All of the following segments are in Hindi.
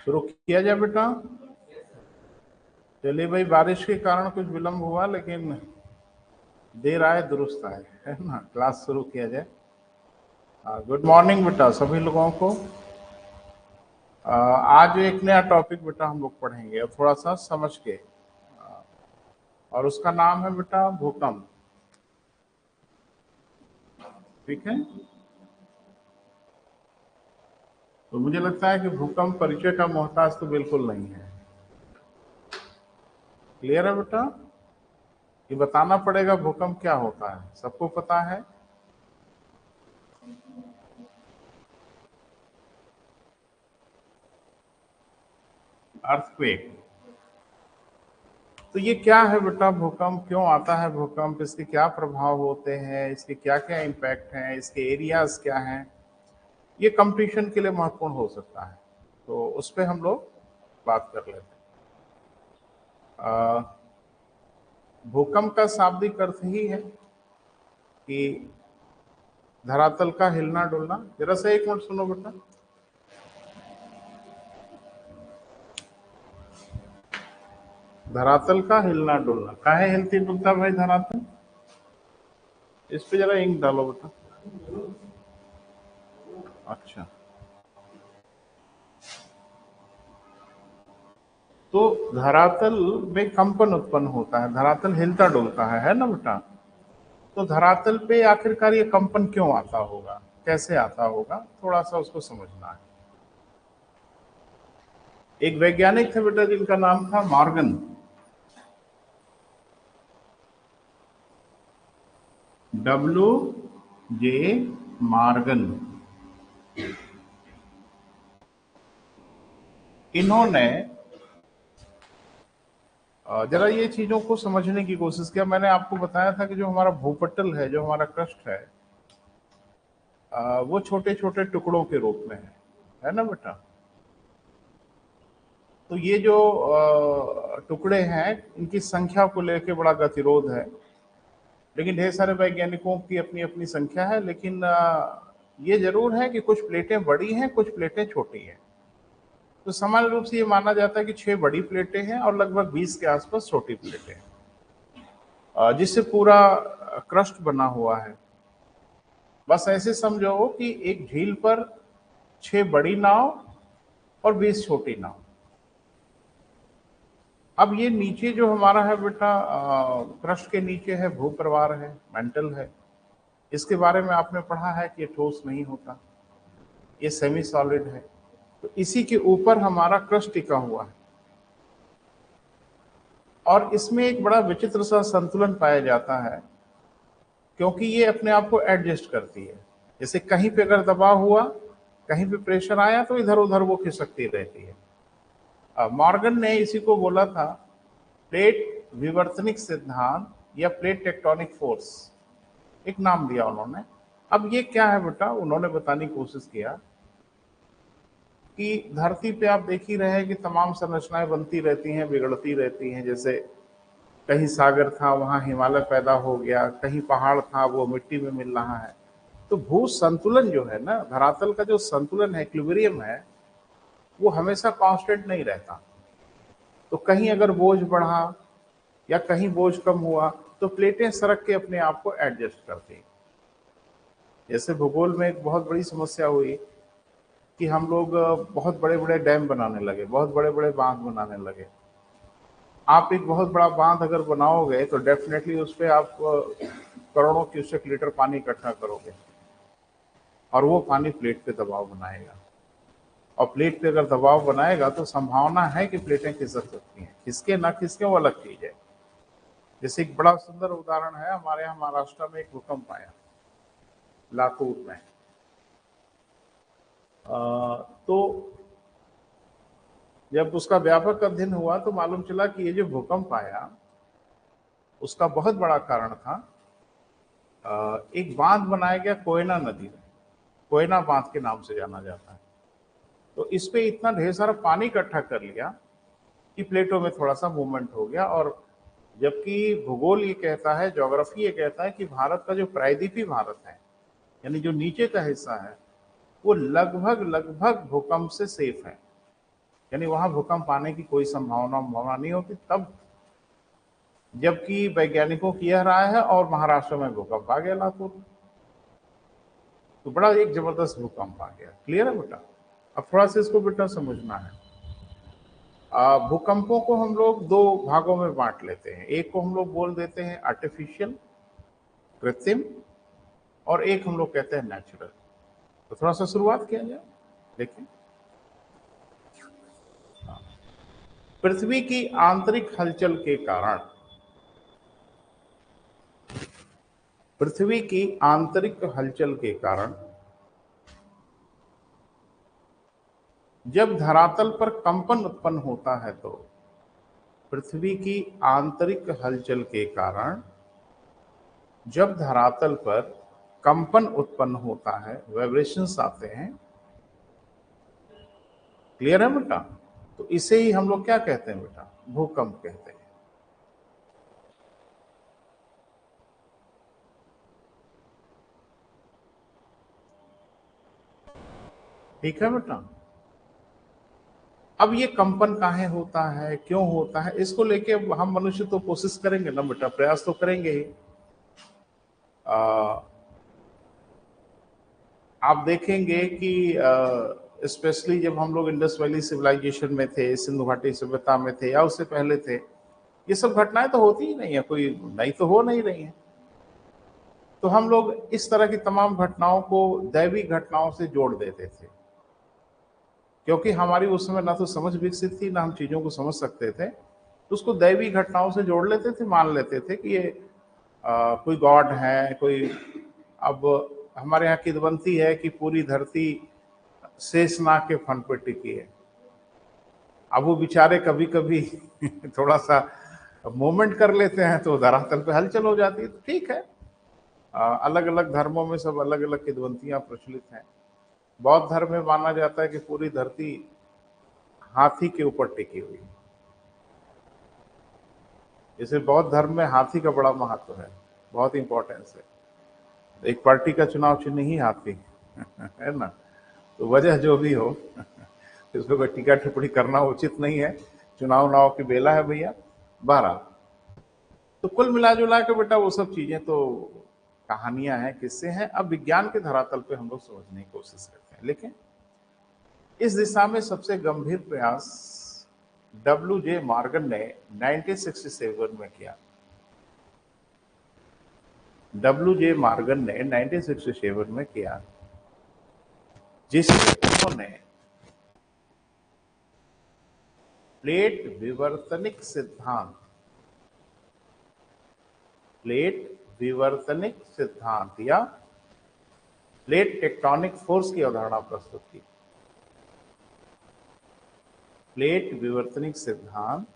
शुरू किया जाए बेटा। चलिए भाई, बारिश के कारण कुछ विलंब हुआ, लेकिन देर आए दुरुस्त आए, है ना। क्लास शुरू किया जाए। गुड मॉर्निंग बेटा सभी लोगों को। आज एक नया टॉपिक बेटा हम लोग पढ़ेंगे और थोड़ा सा समझ के, और उसका नाम है बेटा भूकंप। ठीक है। तो मुझे लगता है कि भूकंप परिचय का मोहताज तो बिल्कुल नहीं है। क्लियर है बेटा? ये बताना पड़ेगा भूकंप क्या होता है, सबको पता है। अर्थक्वेक। तो ये क्या है बेटा भूकंप? क्यों आता है भूकंप? इसके क्या प्रभाव होते हैं? इसके क्या क्या इम्पैक्ट हैं? इसके एरियाज क्या हैं? ये कंपटीशन के लिए महत्वपूर्ण हो सकता है, तो उस पर हम लोग बात कर लेते हैं। भूकंप का शाब्दिक अर्थ ही है कि धरातल का हिलना डुलना। जरा सा एक मिनट सुनो बेटा। धरातल का हिलना डुलना। काहे हिलती डुलता भाई धरातल? इस पे जरा इंक डालो बेटा। अच्छा, तो धरातल में कंपन उत्पन्न होता है, धरातल हिलता डुलता है ना बेटा। तो धरातल पे आखिरकार ये कंपन क्यों आता होगा, कैसे आता होगा, थोड़ा सा उसको समझना है। एक वैज्ञानिक थे बेटा जिनका नाम था मॉर्गन। W.J. मॉर्गन। इन्होंने जरा ये चीजों को समझने की कोशिश किया। मैंने आपको बताया था कि जो हमारा भूपटल है, जो हमारा क्रस्ट है, वो छोटे छोटे टुकड़ों के रूप में है ना बेटा। तो ये जो टुकड़े हैं, इनकी संख्या को लेकर बड़ा गतिरोध है, लेकिन ढेर सारे वैज्ञानिकों की अपनी अपनी संख्या है। लेकिन ये जरूर है कि कुछ प्लेटें बड़ी हैं, कुछ प्लेटें छोटी हैं। तो सामान्य रूप से ये माना जाता है कि 6 बड़ी प्लेटें हैं और लगभग 20 के आसपास छोटी प्लेटें हैं, जिससे पूरा क्रस्ट बना हुआ है। बस ऐसे समझो कि एक झील पर 6 बड़ी नाव और 20 छोटी नाव। अब ये नीचे जो हमारा है बेटा, क्रस्ट के नीचे है भूप्रवार है, मेंटल है। इसके बारे में आपने पढ़ा है कि ये ठोस नहीं होता, ये सेमी सॉलिड है। तो इसी के ऊपर हमारा क्रस्ट टिका हुआ है, और इसमें एक बड़ा विचित्र सा संतुलन पाया जाता है, क्योंकि ये अपने आप को एडजस्ट करती है। जैसे कहीं पे अगर दबाव हुआ, कहीं पे प्रेशर आया, तो इधर उधर वो खिसकती रहती है। मॉर्गन ने इसी को बोला था प्लेट विवर्तनिक सिद्धांत या प्लेट टेक्टोनिक फोर्स, एक नाम दिया उन्होंने। अब ये क्या है बेटा, उन्होंने बताने की कोशिश किया कि धरती पे आप देख ही रहे हैं कि तमाम संरचनाएं बनती रहती हैं, बिगड़ती रहती हैं। जैसे कहीं सागर था, वहां हिमालय पैदा हो गया, कहीं पहाड़ था, वो मिट्टी में मिल रहा है। तो भू संतुलन जो है ना, धरातल का जो संतुलन है, इक्विलिब्रियम है, वो हमेशा कांस्टेंट नहीं रहता। तो कहीं अगर बोझ बढ़ा या कहीं बोझ कम हुआ, तो प्लेटें सरक के अपने आप को एडजस्ट करती। जैसे भूगोल में एक बहुत बड़ी समस्या हुई कि हम लोग बहुत बड़े बड़े डैम बनाने लगे, बहुत बड़े बड़े बांध बनाने लगे। आप एक बहुत बड़ा बांध अगर बनाओगे तो डेफिनेटली उस पर आप करोड़ों क्यूसेक लीटर पानी इकट्ठा करोगे, और वो पानी प्लेट पे दबाव बनाएगा। और प्लेट पे अगर दबाव बनाएगा तो संभावना है कि प्लेटें खिसक सकती हैं। खिसके ना खिसके वो अलग चीज है। जैसे एक बड़ा सुंदर उदाहरण है, हमारे यहाँ महाराष्ट्र में एक भूकंप आया लातूर में। तो जब उसका व्यापक अध्ययन हुआ तो मालूम चला कि ये जो भूकंप आया, उसका बहुत बड़ा कारण था एक बांध बनाया गया कोयना नदी में। कोयना बांध के नाम से जाना जाता है। तो इस पे इतना ढेर सारा पानी इकट्ठा कर लिया कि प्लेटों में थोड़ा सा मूवमेंट हो गया। और जबकि भूगोल ये कहता है, ज्योग्राफी ये कहता है कि भारत का जो प्रायद्वीपीय भारत है, यानी जो नीचे का हिस्सा है, वो लगभग लगभग भूकंप से सेफ है। यानी वहां भूकंप आने की कोई संभावना नहीं होती तब, जबकि वैज्ञानिकों की यह राय है और महाराष्ट्र में भूकंप आ गया लातूर में। तो बड़ा एक जबरदस्त भूकंप आ गया। क्लियर है बेटा? अब थोड़ा सा इसको बेटा समझना है। भूकंपों को हम लोग दो भागों में बांट लेते हैं। एक को हम लोग बोल देते हैं आर्टिफिशियल, कृत्रिम, और एक हम लोग कहते हैं नेचुरल। तो थोड़ा सा शुरुआत किया जाए। देखिए, पृथ्वी की आंतरिक हलचल के कारण, पृथ्वी की आंतरिक हलचल के कारण जब धरातल पर कंपन उत्पन्न होता है, तो पृथ्वी की आंतरिक हलचल के कारण जब धरातल पर कंपन उत्पन्न होता है, वाइब्रेशंस आते हैं। क्लियर है बेटा? तो इसे ही हम लोग क्या कहते हैं बेटा? भूकंप कहते हैं। ठीक है बेटा? अब ये कंपन काहे होता है, क्यों होता है, इसको लेके हम मनुष्य तो कोशिश करेंगे ना बेटा, प्रयास तो करेंगे ही। आप देखेंगे कि स्पेशली जब हम लोग इंडस वैली सिविलाइजेशन में थे, सिंधु घाटी सभ्यता में थे, या उससे पहले थे, ये सब घटनाएं तो होती ही नहीं है, कोई नई तो हो नहीं रही है। तो हम लोग इस तरह की तमाम घटनाओं को दैवी घटनाओं से जोड़ देते थे, क्योंकि हमारी उस समय ना तो समझ विकसित थी, ना हम चीजों को समझ सकते थे। तो उसको दैवी घटनाओं से जोड़ लेते थे, मान लेते थे कि ये कोई गॉड है, कोई। अब हमारे यहाँ किदवंती है कि पूरी धरती शेषनाग के फन पे टिकी है। अब वो बेचारे कभी कभी थोड़ा सा मूवमेंट कर लेते हैं तो धरातल पे हलचल हो जाती है। तो ठीक है, अलग अलग धर्मों में सब अलग अलग किदवंतियां प्रचलित हैं। बौद्ध धर्म में माना जाता है कि पूरी धरती हाथी के ऊपर टिकी हुई है। जैसे बौद्ध धर्म में हाथी का बड़ा महत्व है, बहुत इंपॉर्टेंस है। एक पार्टी का चुनाव चिन्ह ही हाथी है ना। तो वजह जो भी हो, इसमें कोई टीका टिप्पणी करना उचित नहीं है। चुनाव नाव की बेला है भैया। 12। तो कुल मिला जुला के बेटा वो सब चीजें तो कहानियां हैं, किस्से हैं। अब विज्ञान के धरातल पे हम लोग समझने की कोशिश करते हैं। लेकिन इस दिशा में सबसे गंभीर प्रयास डब्ल्यू.जे. मॉर्गन ने 1967 में किया। डब्ल्यू.जे. मॉर्गन ने 1967 में किया, जिसमें उन्होंने प्लेट विवर्तनिक सिद्धांत, प्लेट विवर्तनिक सिद्धांत या प्लेट टेक्टोनिक फोर्स की अवधारणा प्रस्तुत की। प्लेट विवर्तनिक सिद्धांत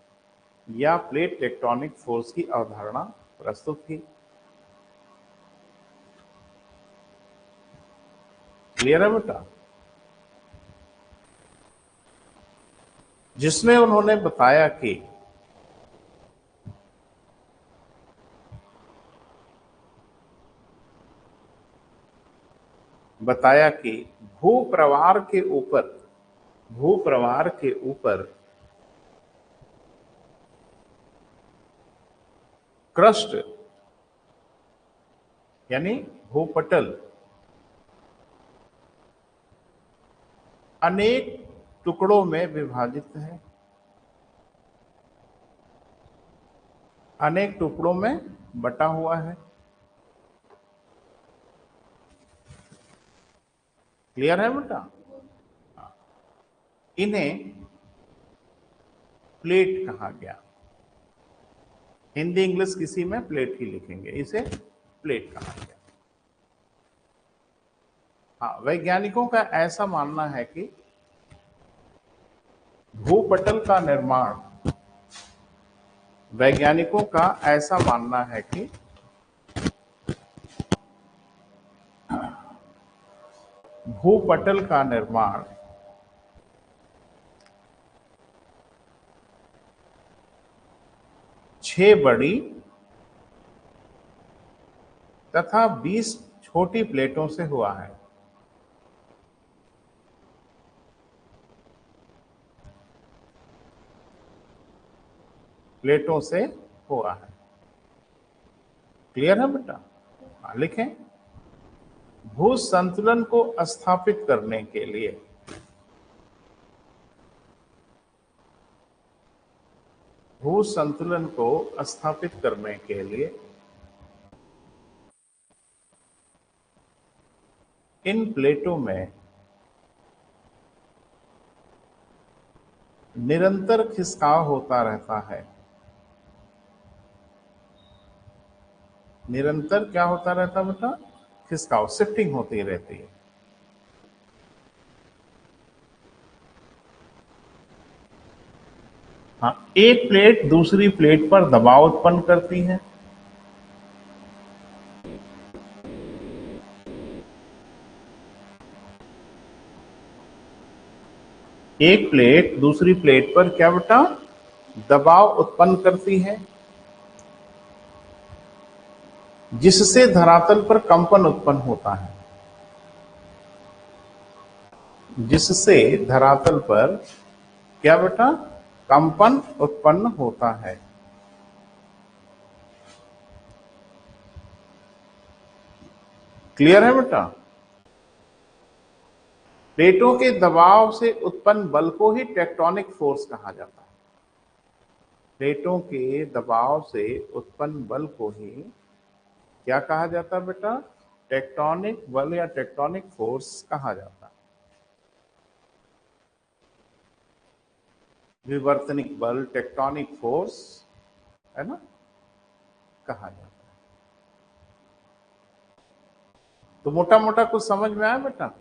या प्लेट टेक्टोनिक फोर्स की अवधारणा प्रस्तुत की। क्लियर है बेटा? जिसमें उन्होंने बताया कि भूप्रवार के ऊपर, भूप्रवार के ऊपर क्रस्ट यानी भूपटल अनेक टुकड़ों में विभाजित है, अनेक टुकड़ों में बटा हुआ है। क्लियर है बेटा? इन्हें प्लेट कहा गया। हिंदी इंग्लिश किसी में प्लेट ही लिखेंगे, इसे प्लेट कहा गया। हाँ, वैज्ञानिकों का ऐसा मानना है कि भूपटल का निर्माण, वैज्ञानिकों का ऐसा मानना है कि भूपटल का निर्माण छह बड़ी तथा 20 छोटी प्लेटों से हुआ है। प्लेटों से हुआ है। क्लियर है बेटा? लिखें, भू संतुलन को स्थापित करने के लिए भू संतुलन को स्थापित करने के लिए इन प्लेटों में निरंतर खिसकाव होता रहता है। निरंतर क्या होता रहता बेटा? खिसकाव, शिफ्टिंग होती रहती है। हाँ, एक प्लेट दूसरी प्लेट पर दबाव उत्पन्न करती है। एक प्लेट दूसरी प्लेट पर क्या बेटा? दबाव उत्पन्न करती है, जिससे धरातल पर कंपन उत्पन्न होता है। जिससे धरातल पर क्या बेटा? कंपन उत्पन्न होता है। क्लियर है बेटा? प्लेटों के दबाव से उत्पन्न बल को ही टेक्टोनिक फोर्स कहा जाता है। प्लेटों के दबाव से उत्पन्न बल को ही क्या कहा जाता है बेटा? टेक्टोनिक बल या टेक्टोनिक फोर्स कहा जाता है। विवर्तनिक बल, टेक्टोनिक फोर्स, है ना, कहा जाता है। तो मोटा मोटा कुछ समझ में आया बेटा?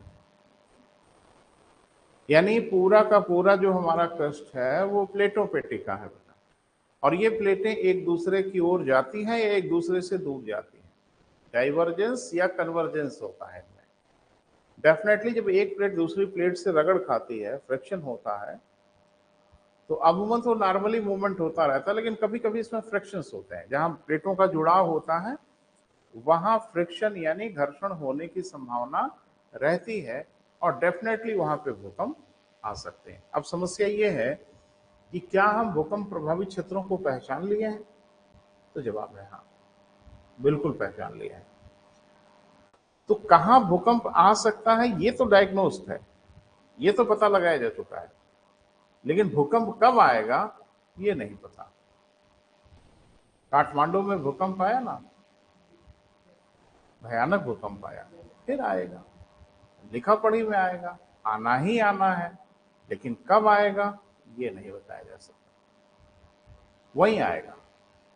यानी पूरा का पूरा जो हमारा कष्ट है वो प्लेटों पे टिका है बेटा, और ये प्लेटें एक दूसरे की ओर जाती हैं या एक दूसरे से दूर जाती हैं। डाइवर्जेंस या कन्वर्जेंस होता है। डेफिनेटली जब एक प्लेट दूसरी प्लेट से रगड़ खाती है, फ्रिक्शन होता है, तो अमूमन तो नॉर्मली मूवमेंट होता रहता है, लेकिन कभी कभी इसमें फ्रिक्शंस होते हैं। जहां प्लेटों का जुड़ाव होता है वहां फ्रिक्शन यानी घर्षण होने की संभावना रहती है, और डेफिनेटली वहां पे भूकंप आ सकते हैं। अब समस्या ये है कि क्या हम भूकंप प्रभावित क्षेत्रों को पहचान लिए हैं? तो जवाब है हाँ, बिल्कुल पहचान लिया है। तो कहां भूकंप आ सकता है ये तो डायग्नोस्ड है, ये तो पता लगाया जा चुका है, लेकिन भूकंप कब आएगा ये नहीं पता। काठमांडू में भूकंप आया ना, भयानक भूकंप आया, फिर आएगा, लिखा पढ़ी में आएगा, आना ही आना है, लेकिन कब आएगा ये नहीं बताया जा सकता। वहीं आएगा,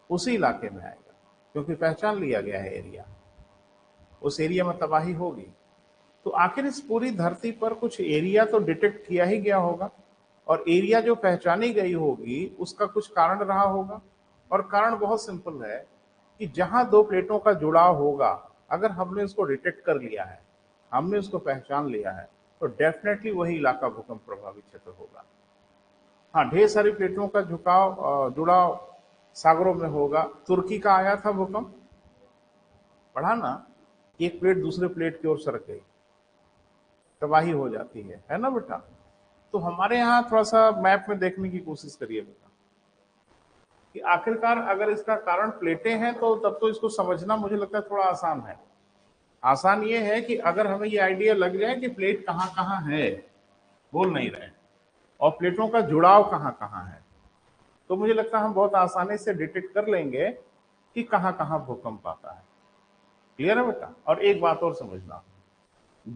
उसी इलाके में आएगा, क्योंकि पहचान लिया गया है एरिया, उस एरिया में तबाही होगी। तो आखिर इस पूरी धरती पर कुछ एरिया तो डिटेक्ट किया ही गया होगा, और एरिया जो पहचानी गई होगी उसका कुछ कारण रहा होगा। और कारण बहुत सिंपल है कि जहां दो प्लेटों का जुड़ाव होगा, अगर हमने उसको डिटेक्ट कर लिया है, हमने उसको पहचान लिया है, तो डेफिनेटली वही इलाका भूकंप प्रभावित क्षेत्र होगा। हाँ, ढेर सारी प्लेटों का जुड़ाव सागरों में होगा। तुर्की का आया था भूकंप, पढ़ा ना, एक प्लेट दूसरे प्लेट की ओर सरक गई, तबाही हो जाती है ना बेटा? तो हमारे यहाँ थोड़ा सा मैप में देखने की कोशिश करिए बेटा, कि आखिरकार अगर इसका कारण प्लेटें हैं तो तब तो इसको समझना मुझे लगता है थोड़ा आसान है। आसान ये है कि अगर हमें ये आइडिया लग जाए कि प्लेट कहाँ कहाँ है, बोल नहीं रहे, और प्लेटों का जुड़ाव कहाँ कहाँ है, तो मुझे लगता है हम बहुत आसानी से डिटेक्ट कर लेंगे कि कहाँ कहाँ भूकंप आता है। क्लियर है बेटा? और एक बात और समझना,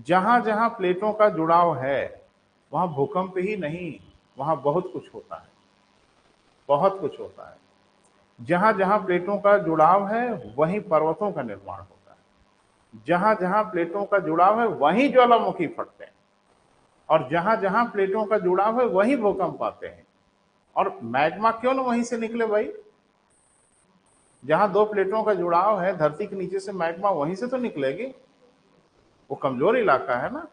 जहां जहां प्लेटों का जुड़ाव है वहां भूकंप ही नहीं, वहां बहुत कुछ होता है, बहुत कुछ होता है। जहां जहां प्लेटों का जुड़ाव है वहीं पर्वतों का निर्माण होता है, जहां जहां प्लेटों का जुड़ाव है वहीं ज्वालामुखी फटते हैं, और जहां जहां प्लेटों का जुड़ाव है वहीं भूकंप आते हैं। और मैग्मा क्यों ना वहीं से निकले भाई? जहां दो प्लेटों का जुड़ाव है, धरती के नीचे से मैग्मा वहीं से तो निकलेगी, वो कमजोर इलाका है ना।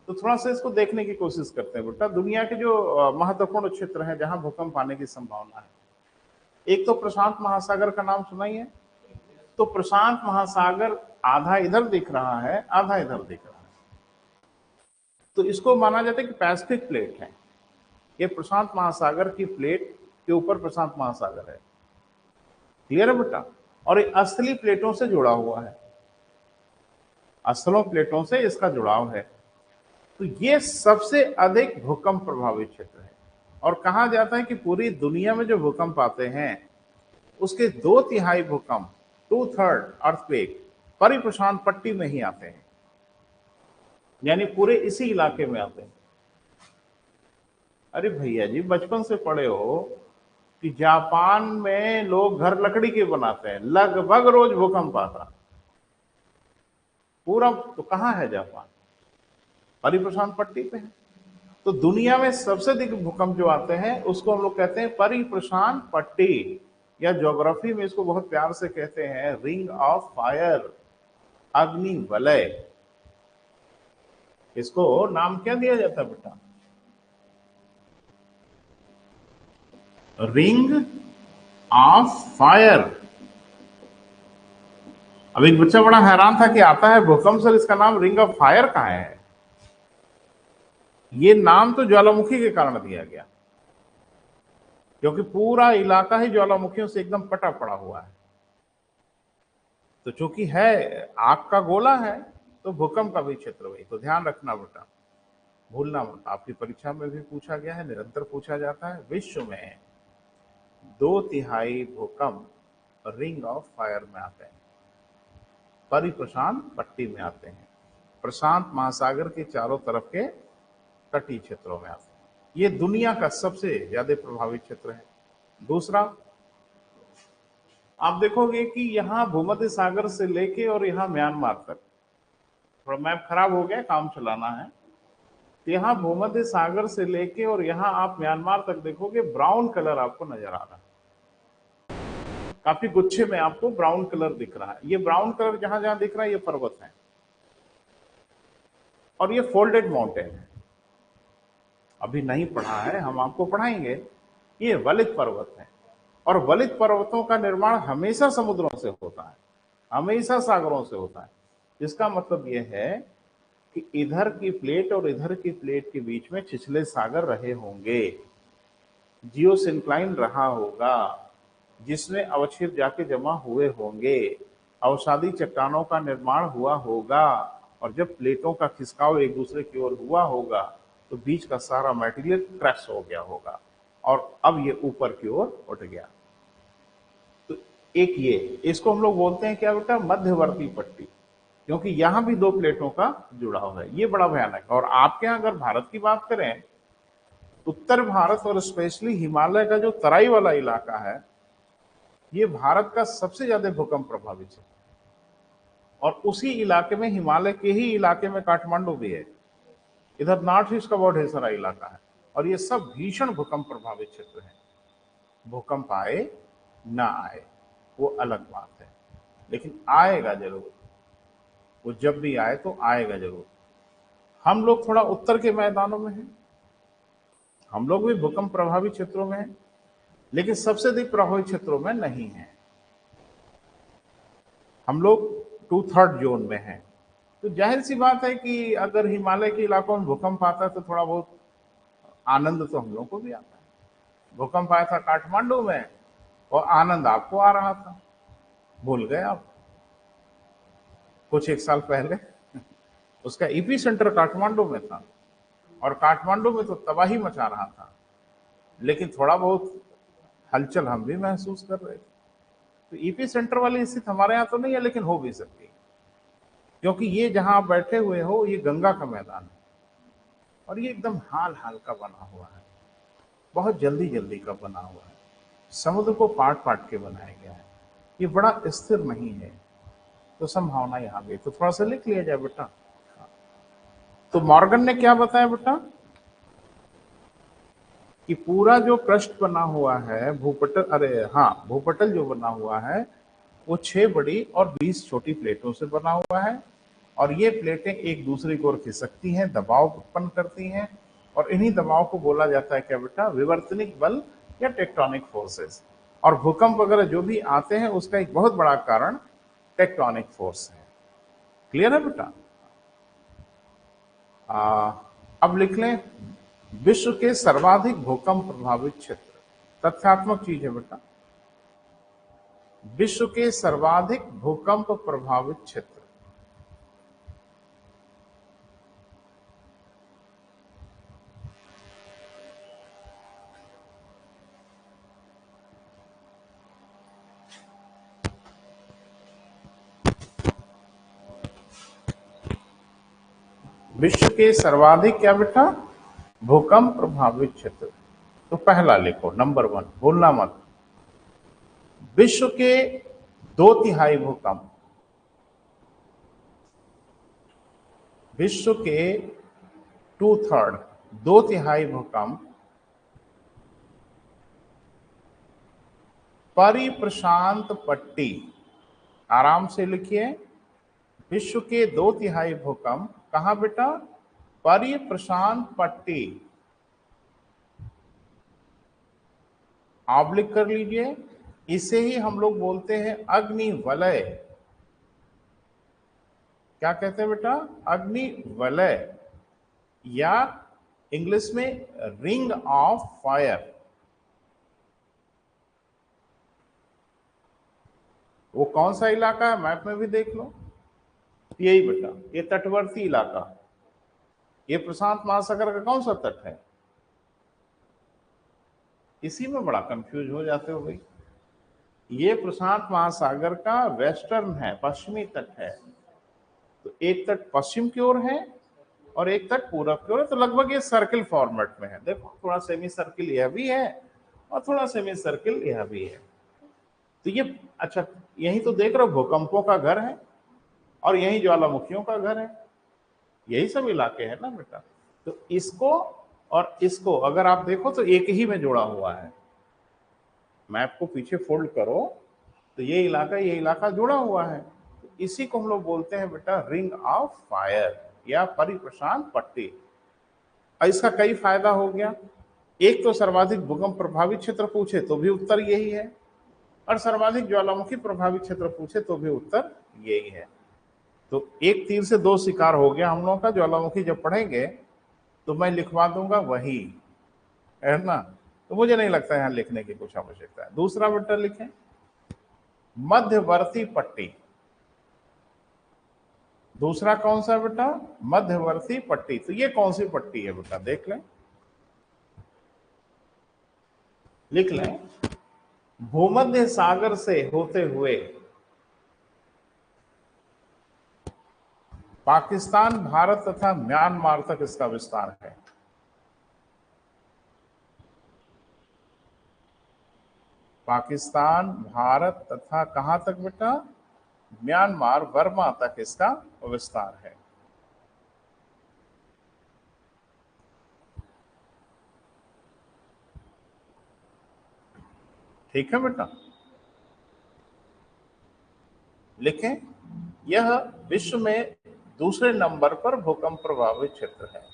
तो थोड़ा सा इसको देखने की कोशिश करते हैं बेटा। दुनिया के जो महत्वपूर्ण क्षेत्र हैं जहां भूकंप आने की संभावना है, एक तो प्रशांत महासागर का नाम सुना ही है। तो प्रशांत महासागर आधा इधर दिख रहा है, आधा इधर दिख रहा है, तो इसको माना जाता है कि पैसिफिक प्लेट है। ये प्रशांत महासागर की प्लेट के ऊपर प्रशांत महासागर है। क्लियर है बेटा? और ये असली प्लेटों से जुड़ा हुआ है, असलों प्लेटों से इसका जुड़ाव है। तो ये सबसे अधिक भूकंप प्रभावित क्षेत्र है। और कहा जाता है कि पूरी दुनिया में जो भूकंप आते हैं उसके 2/3 भूकंप, 2/3 अर्थक्वेक परिप्रशांत पट्टी में ही आते हैं, यानी पूरे इसी इलाके में आते हैं। अरे भैया जी, बचपन से पढ़े हो कि जापान में लोग घर लकड़ी के बनाते हैं, लगभग रोज भूकंप आता। पूरा तो कहाँ है जापान? परिप्रशांत पट्टी पे है। तो दुनिया में सबसे अधिक भूकंप जो आते हैं उसको हम लोग कहते हैं परिप्रशांत पट्टी, या ज्योग्राफी में इसको बहुत प्यार से कहते हैं रिंग ऑफ फायर, अग्नि वलय। इसको नाम क्या दिया जाता है बेटा? Ring of fire. अब एक बच्चा बड़ा हैरान था कि आता है भूकंप सर, इसका नाम रिंग ऑफ फायर कहाँ है? ये नाम तो ज्वालामुखी के कारण दिया गया, क्योंकि पूरा इलाका ही ज्वालामुखियों से एकदम पटा पड़ा हुआ है। तो चूंकि है आग का गोला है तो भूकंप का भी क्षेत्र वही। तो ध्यान रखना बेटा, भूलना मत, आपकी परीक्षा में भी पूछा गया है, निरंतर पूछा जाता है। विश्व में 2/3 भूकंप रिंग ऑफ फायर में आते हैं, परिप्रशांत पट्टी में आते हैं, प्रशांत महासागर के चारों तरफ के तटीय क्षेत्रों में आते हैं। ये दुनिया का सबसे ज्यादा प्रभावित क्षेत्र है। दूसरा, आप देखोगे कि यहां भूमध्य सागर से लेके और यहां म्यांमार तक, थोड़ा मैप खराब हो गया, काम चलाना है। तो यहां भूमध्य सागर से लेके और यहां आप म्यांमार तक देखोगे ब्राउन कलर आपको नजर आ रहा है, काफी गुच्छे में आपको ब्राउन कलर दिख रहा है। ये ब्राउन कलर जहां जहां दिख रहा है ये पर्वत है, और ये फोल्डेड माउंटेन है। अभी नहीं पढ़ा है, हम आपको पढ़ाएंगे। ये वलित पर्वत है, और वलित पर्वतों का निर्माण हमेशा समुद्रों से होता है, हमेशा सागरों से होता है। इसका मतलब यह है कि इधर की प्लेट और इधर की प्लेट के बीच में छिछले सागर रहे होंगे, जियोसिंक्लाइन रहा होगा, जिसमें अवक्षेप जाके जमा हुए होंगे, अवसादी चट्टानों का निर्माण हुआ होगा, और जब प्लेटों का खिसकाव एक दूसरे की ओर हुआ होगा तो बीच का सारा मटेरियल क्रैश हो गया होगा, और अब ये ऊपर की ओर उठ गया। तो एक ये, इसको हम लोग बोलते हैं क्या बेटा? मध्यवर्ती पट्टी, क्योंकि यहां भी दो प्लेटों का जुड़ाव है। ये बड़ा भयानक है। और आपके यहां अगर भारत की बात करें, उत्तर भारत और स्पेशली हिमालय का जो तराई वाला इलाका है, ये भारत का सबसे ज्यादा भूकंप प्रभावित है। और उसी इलाके में, हिमालय के ही इलाके में काठमांडू भी है। इधर नॉर्थ ईस्ट का बहुत ढेर सारा इलाका है, और ये सब भीषण भूकंप प्रभावित क्षेत्र है। भूकंप आए ना आए वो अलग बात है, लेकिन आएगा जरूर। वो जब भी आए तो आएगा जरूर। हम लोग थोड़ा उत्तर के मैदानों में हैं, हम लोग भी भूकंप प्रभावित क्षेत्रों में हैं, लेकिन सबसे अधिक प्रभावित क्षेत्रों में नहीं है। हम लोग 2/3 जोन में हैं। तो जाहिर सी बात है कि अगर हिमालय के इलाकों में भूकंप आता है तो थोड़ा बहुत आनंद तो हम लोगों को भी आता है। भूकंप आया था काठमांडू में और आनंद आपको आ रहा था, भूल गए आप। कुछ एक साल पहले उसका ईपी सेंटर काठमांडू में था, और काठमांडू में तो तबाही मचा रहा था, लेकिन थोड़ा बहुत हलचल हम भी महसूस कर रहे थे। तो ईपी सेंटर वाली स्थिति हमारे यहाँ तो नहीं है, लेकिन हो भी सकती है, क्योंकि ये जहां आप बैठे हुए हो ये गंगा का मैदान है, और ये एकदम हाल हाल का बना हुआ है, बहुत जल्दी जल्दी का बना हुआ है, समुद्र को पाट पाट के बनाया गया है, ये बड़ा स्थिर नहीं है। तो संभावना यहाँ भी, तो थोड़ा सा लिख लिया जाए बेटा। तो मॉर्गन ने क्या बताया बेटा कि पूरा जो पृष्ठ बना हुआ है भूपटल, अरे हाँ, भूपटल जो बना हुआ है वो 6 बड़ी और 20 छोटी प्लेटों से बना हुआ है, और ये प्लेटें एक दूसरे की ओर खिसकती हैं, दबाव उत्पन्न करती हैं, और इन्हीं दबाव को बोला जाता है क्या बेटा? विवर्तनिक बल या टेक्टोनिक फोर्सेस। और भूकंप वगैरह जो भी आते हैं उसका एक बहुत बड़ा कारण टेक्टोनिक फोर्स है। क्लियर है बेटा? अब लिख लें विश्व के सर्वाधिक भूकंप प्रभावित क्षेत्र। तथ्यात्मक चीज है बेटा। विश्व के सर्वाधिक भूकंप प्रभावित क्षेत्र, विश्व के सर्वाधिक क्या बेटा, भूकंप प्रभावित क्षेत्र। तो पहला लिखो, नंबर 1, भूलना मत। विश्व के 2/3 भूकंप, विश्व के 2/3, 2/3 भूकंप परिप्रशांत पट्टी, आराम से लिखिए, विश्व के 2/3 भूकंप कहां बेटा, परिप्रशांत पट्टी, ऑब्लिक कर लीजिए। इसे ही हम लोग बोलते हैं अग्नि वलय। क्या कहते हैं बेटा, अग्नि वलय, या इंग्लिश में रिंग ऑफ फायर। वो कौन सा इलाका है, मैप में भी देख लो, यही बेटा, ये तटवर्ती इलाका। ये प्रशांत महासागर का कौन सा तट है, इसी में बड़ा कंफ्यूज हो जाते हो भाई। ये प्रशांत महासागर का वेस्टर्न है, पश्चिमी तट है। तो एक तट पश्चिम की ओर है और एक तट पूरब की ओर है। तो लगभग ये सर्किल फॉर्मेट में है। देखो, थोड़ा सेमी सर्किल यह भी है और थोड़ा सेमी सर्किल यह भी है। तो ये अच्छा, यही तो देख रहे हो, भूकंपों का घर है और यही ज्वालामुखियों का घर है, यही सब इलाके हैं ना बेटा। तो इसको और इसको अगर आप देखो तो एक ही में जुड़ा हुआ है। मैप को पीछे फोल्ड करो तो ये इलाका जुड़ा हुआ है। तो इसी को हम लोग बोलते हैं बेटा रिंग ऑफ फायर या परिप्रशांत पट्टी। और इसका कई फायदा हो गया। एक तो सर्वाधिक भूकंप प्रभावित क्षेत्र पूछे तो भी उत्तर यही है, और सर्वाधिक ज्वालामुखी प्रभावित क्षेत्र पूछे तो भी उत्तर यही है। तो एक तीर से दो शिकार हो गया हम लोगों का। ज्वालामुखी जब पढ़ेंगे तो मैं लिखवा दूंगा वही, है ना। तो मुझे नहीं लगता यहां लिखने की कुछ आवश्यकता है। दूसरा बेटा लिखें, मध्यवर्ती पट्टी। दूसरा कौन सा बेटा, मध्यवर्ती पट्टी। तो ये कौन सी पट्टी है बेटा, देख लें, लिख लें। भूमध्य सागर से होते हुए पाकिस्तान, भारत तथा म्यांमार तक इसका विस्तार है। पाकिस्तान, भारत तथा कहां तक बेटा, म्यांमार, बर्मा तक इसका विस्तार है। ठीक है बेटा, लिखें, यह विश्व में दूसरे नंबर पर भूकंप प्रभावित क्षेत्र है।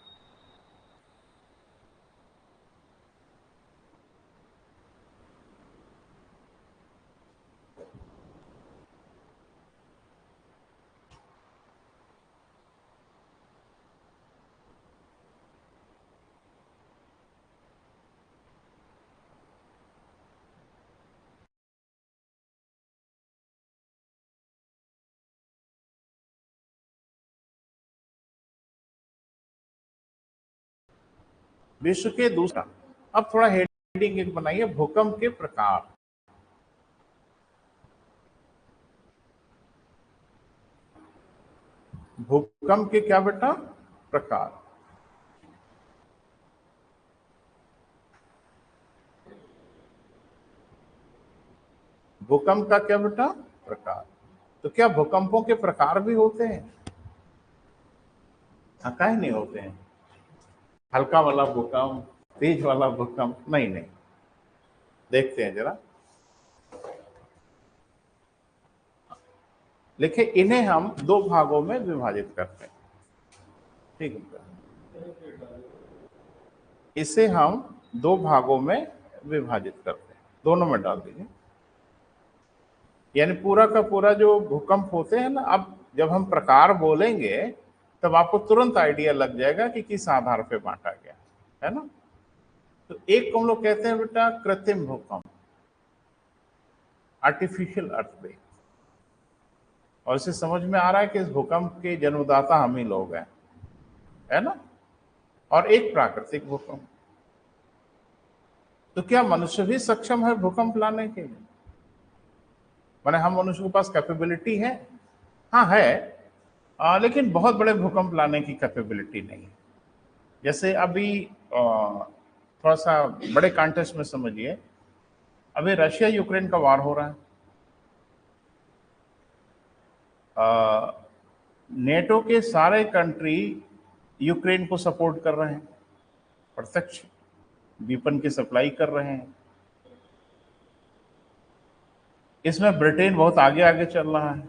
विश्व के दूसरा, अब थोड़ा हेडिंग एक बनाइए, भूकंप के प्रकार। भूकंप के क्या बेटा, प्रकार। भूकंप का क्या बेटा, प्रकार। तो क्या भूकंपों के प्रकार भी होते हैं? हाँ, काहे नहीं होते हैं। हल्का वाला भूकंप, तेज वाला भूकंप, नहीं नहीं, देखते हैं जरा। लिखे, इन्हें हम दो भागों में विभाजित करते हैं। ठीक है, इसे हम दो भागों में विभाजित करते हैं, दोनों में डाल दीजिए। यानी पूरा का पूरा जो भूकंप होते हैं ना, अब जब हम प्रकार बोलेंगे तब आपको तुरंत आइडिया लग जाएगा कि किस आधार पे बांटा गया है ना। तो एक को हम लोग कहते हैं बेटा कृत्रिम भूकंप, आर्टिफिशियल अर्थक्वेक। और इससे समझ में आ रहा है कि इस भूकंप के जन्मदाता हम ही लोग हैं, है ना। और एक प्राकृतिक भूकंप। तो क्या मनुष्य भी सक्षम है भूकंप लाने के लिए? माने हम मनुष्य के पास कैपेबिलिटी है? हाँ है, लेकिन बहुत बड़े भूकंप लाने की कैपेबिलिटी नहीं है। जैसे अभी थोड़ा सा बड़े कॉन्टेक्स्ट में समझिए, अभी रशिया यूक्रेन का वार हो रहा है। नेटो के सारे कंट्री यूक्रेन को सपोर्ट कर रहे हैं, प्रत्यक्ष वेपन की सप्लाई कर रहे हैं। इसमें ब्रिटेन बहुत आगे आगे चल रहा है।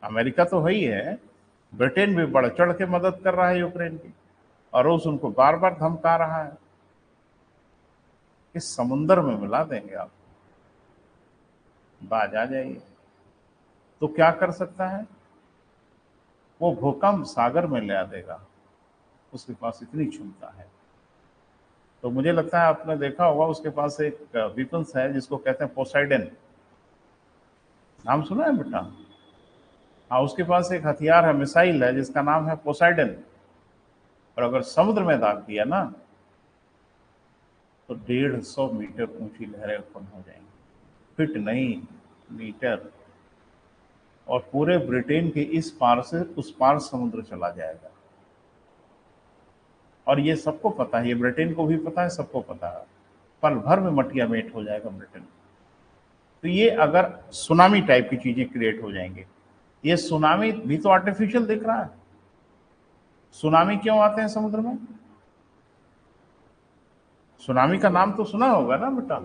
अमेरिका तो है ही है, ब्रिटेन भी बढ़ चढ़ के मदद कर रहा है यूक्रेन की, और रूस उनको बार बार धमका रहा है कि समुद्र में मिला देंगे आप, बाज आ जाइए। तो क्या कर सकता है वो? भूकंप सागर में ले आ देगा, उसके पास इतनी क्षमता है। तो मुझे लगता है आपने देखा होगा, उसके पास एक वेपन्स है जिसको कहते हैं पोसाइडन। नाम सुना है बेटा? हाँ, उसके पास एक हथियार है, मिसाइल है, जिसका नाम है पोसाइडन। और अगर समुद्र में दाग दिया ना, तो 150 मीटर ऊंची लहरें उत्पन्न हो जाएंगी, फीट नहीं, मीटर। और पूरे ब्रिटेन के इस पार से उस पार समुद्र चला जाएगा। और ये सबको पता है, ये ब्रिटेन को भी पता है, सबको पता है। पल भर में मटिया मेट हो जाएगा ब्रिटेन। तो ये अगर सुनामी टाइप की चीजें क्रिएट हो जाएंगे। ये सुनामी भी तो आर्टिफिशियल दिख रहा है। सुनामी क्यों आते हैं समुद्र में? सुनामी का नाम तो सुना होगा ना बेटा?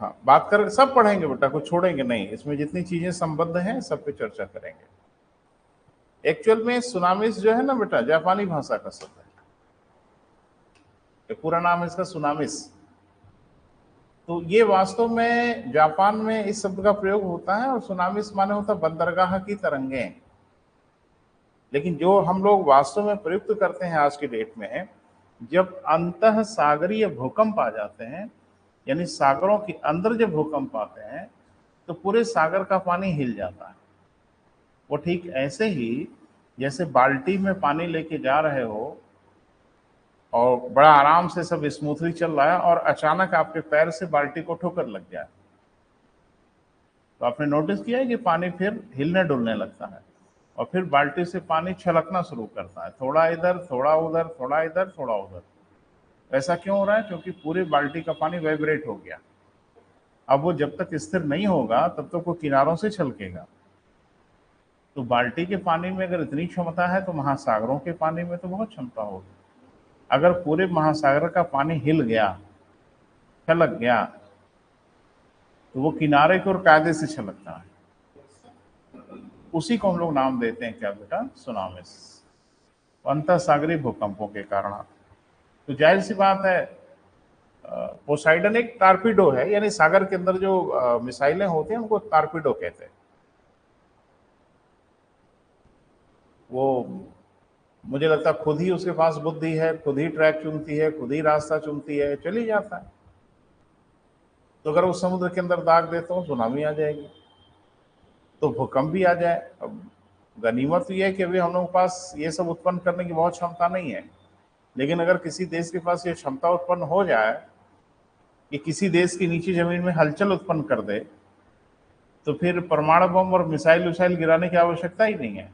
हाँ, बात कर सब पढ़ेंगे बेटा, कुछ छोड़ेंगे नहीं। इसमें जितनी चीजें संबद्ध हैं सब पे चर्चा करेंगे। एक्चुअल में सुनामिस जो है ना बेटा, जापानी भाषा का शब्द है। पूरा नाम है इसका सुनामिस। तो ये वास्तव में जापान में इस शब्द का प्रयोग होता है, और सुनामिस माने होता है बंदरगाह की तरंगें। लेकिन जो हम लोग वास्तव में प्रयुक्त करते हैं आज की डेट में, जब अंतः सागरीय भूकंप आ जाते हैं, यानी सागरों के अंदर जब भूकंप आते हैं, तो पूरे सागर का पानी हिल जाता है। वो ठीक ऐसे ही जैसे बाल्टी में पानी लेके जा रहे हो और बड़ा आराम से सब स्मूथली चल रहा है, और अचानक आपके पैर से बाल्टी को ठोकर लग जाए, तो आपने नोटिस किया है कि पानी फिर हिलने डुलने लगता है, और फिर बाल्टी से पानी छलकना शुरू करता है, थोड़ा इधर थोड़ा उधर, थोड़ा इधर थोड़ा उधर। ऐसा क्यों हो रहा है? क्योंकि पूरी बाल्टी का पानी वाइब्रेट हो गया। अब वो जब तक स्थिर नहीं होगा तब तक वो किनारों से छलकेगा। तो बाल्टी के पानी में अगर इतनी क्षमता है, तो महासागरों के पानी में तो बहुत क्षमता होगी। अगर पूरे महासागर का पानी हिल गया, छलक गया, तो वो किनारे की ओर कायदे से छलकता है। उसी को हम लोग नाम देते हैं क्या बेटा? सुनामिस। अंतः सागरीय भूकंपों के कारण। तो जाहिर सी बात है, पोसाइडन एक टारपीडो है, यानी सागर के अंदर जो मिसाइलें होती हैं उनको टारपीडो कहते हैं। वो मुझे लगता है खुद ही उसके पास बुद्धि है, खुद ही ट्रैक चुनती है, खुद ही रास्ता चुनती है, चली जाता है। तो अगर वो समुद्र के अंदर दाग देते हो, सुनामी आ जाएगी, तो भूकंप भी आ जाए। अब गनीमत ये है कि अभी हम लोगों के पास ये सब उत्पन्न करने की बहुत क्षमता नहीं है, लेकिन अगर किसी देश के पास ये क्षमता उत्पन्न हो जाए कि किसी देश की नीची जमीन में हलचल उत्पन्न कर दे, तो फिर परमाणु बम और मिसाइल विसाइल गिराने की आवश्यकता ही नहीं है।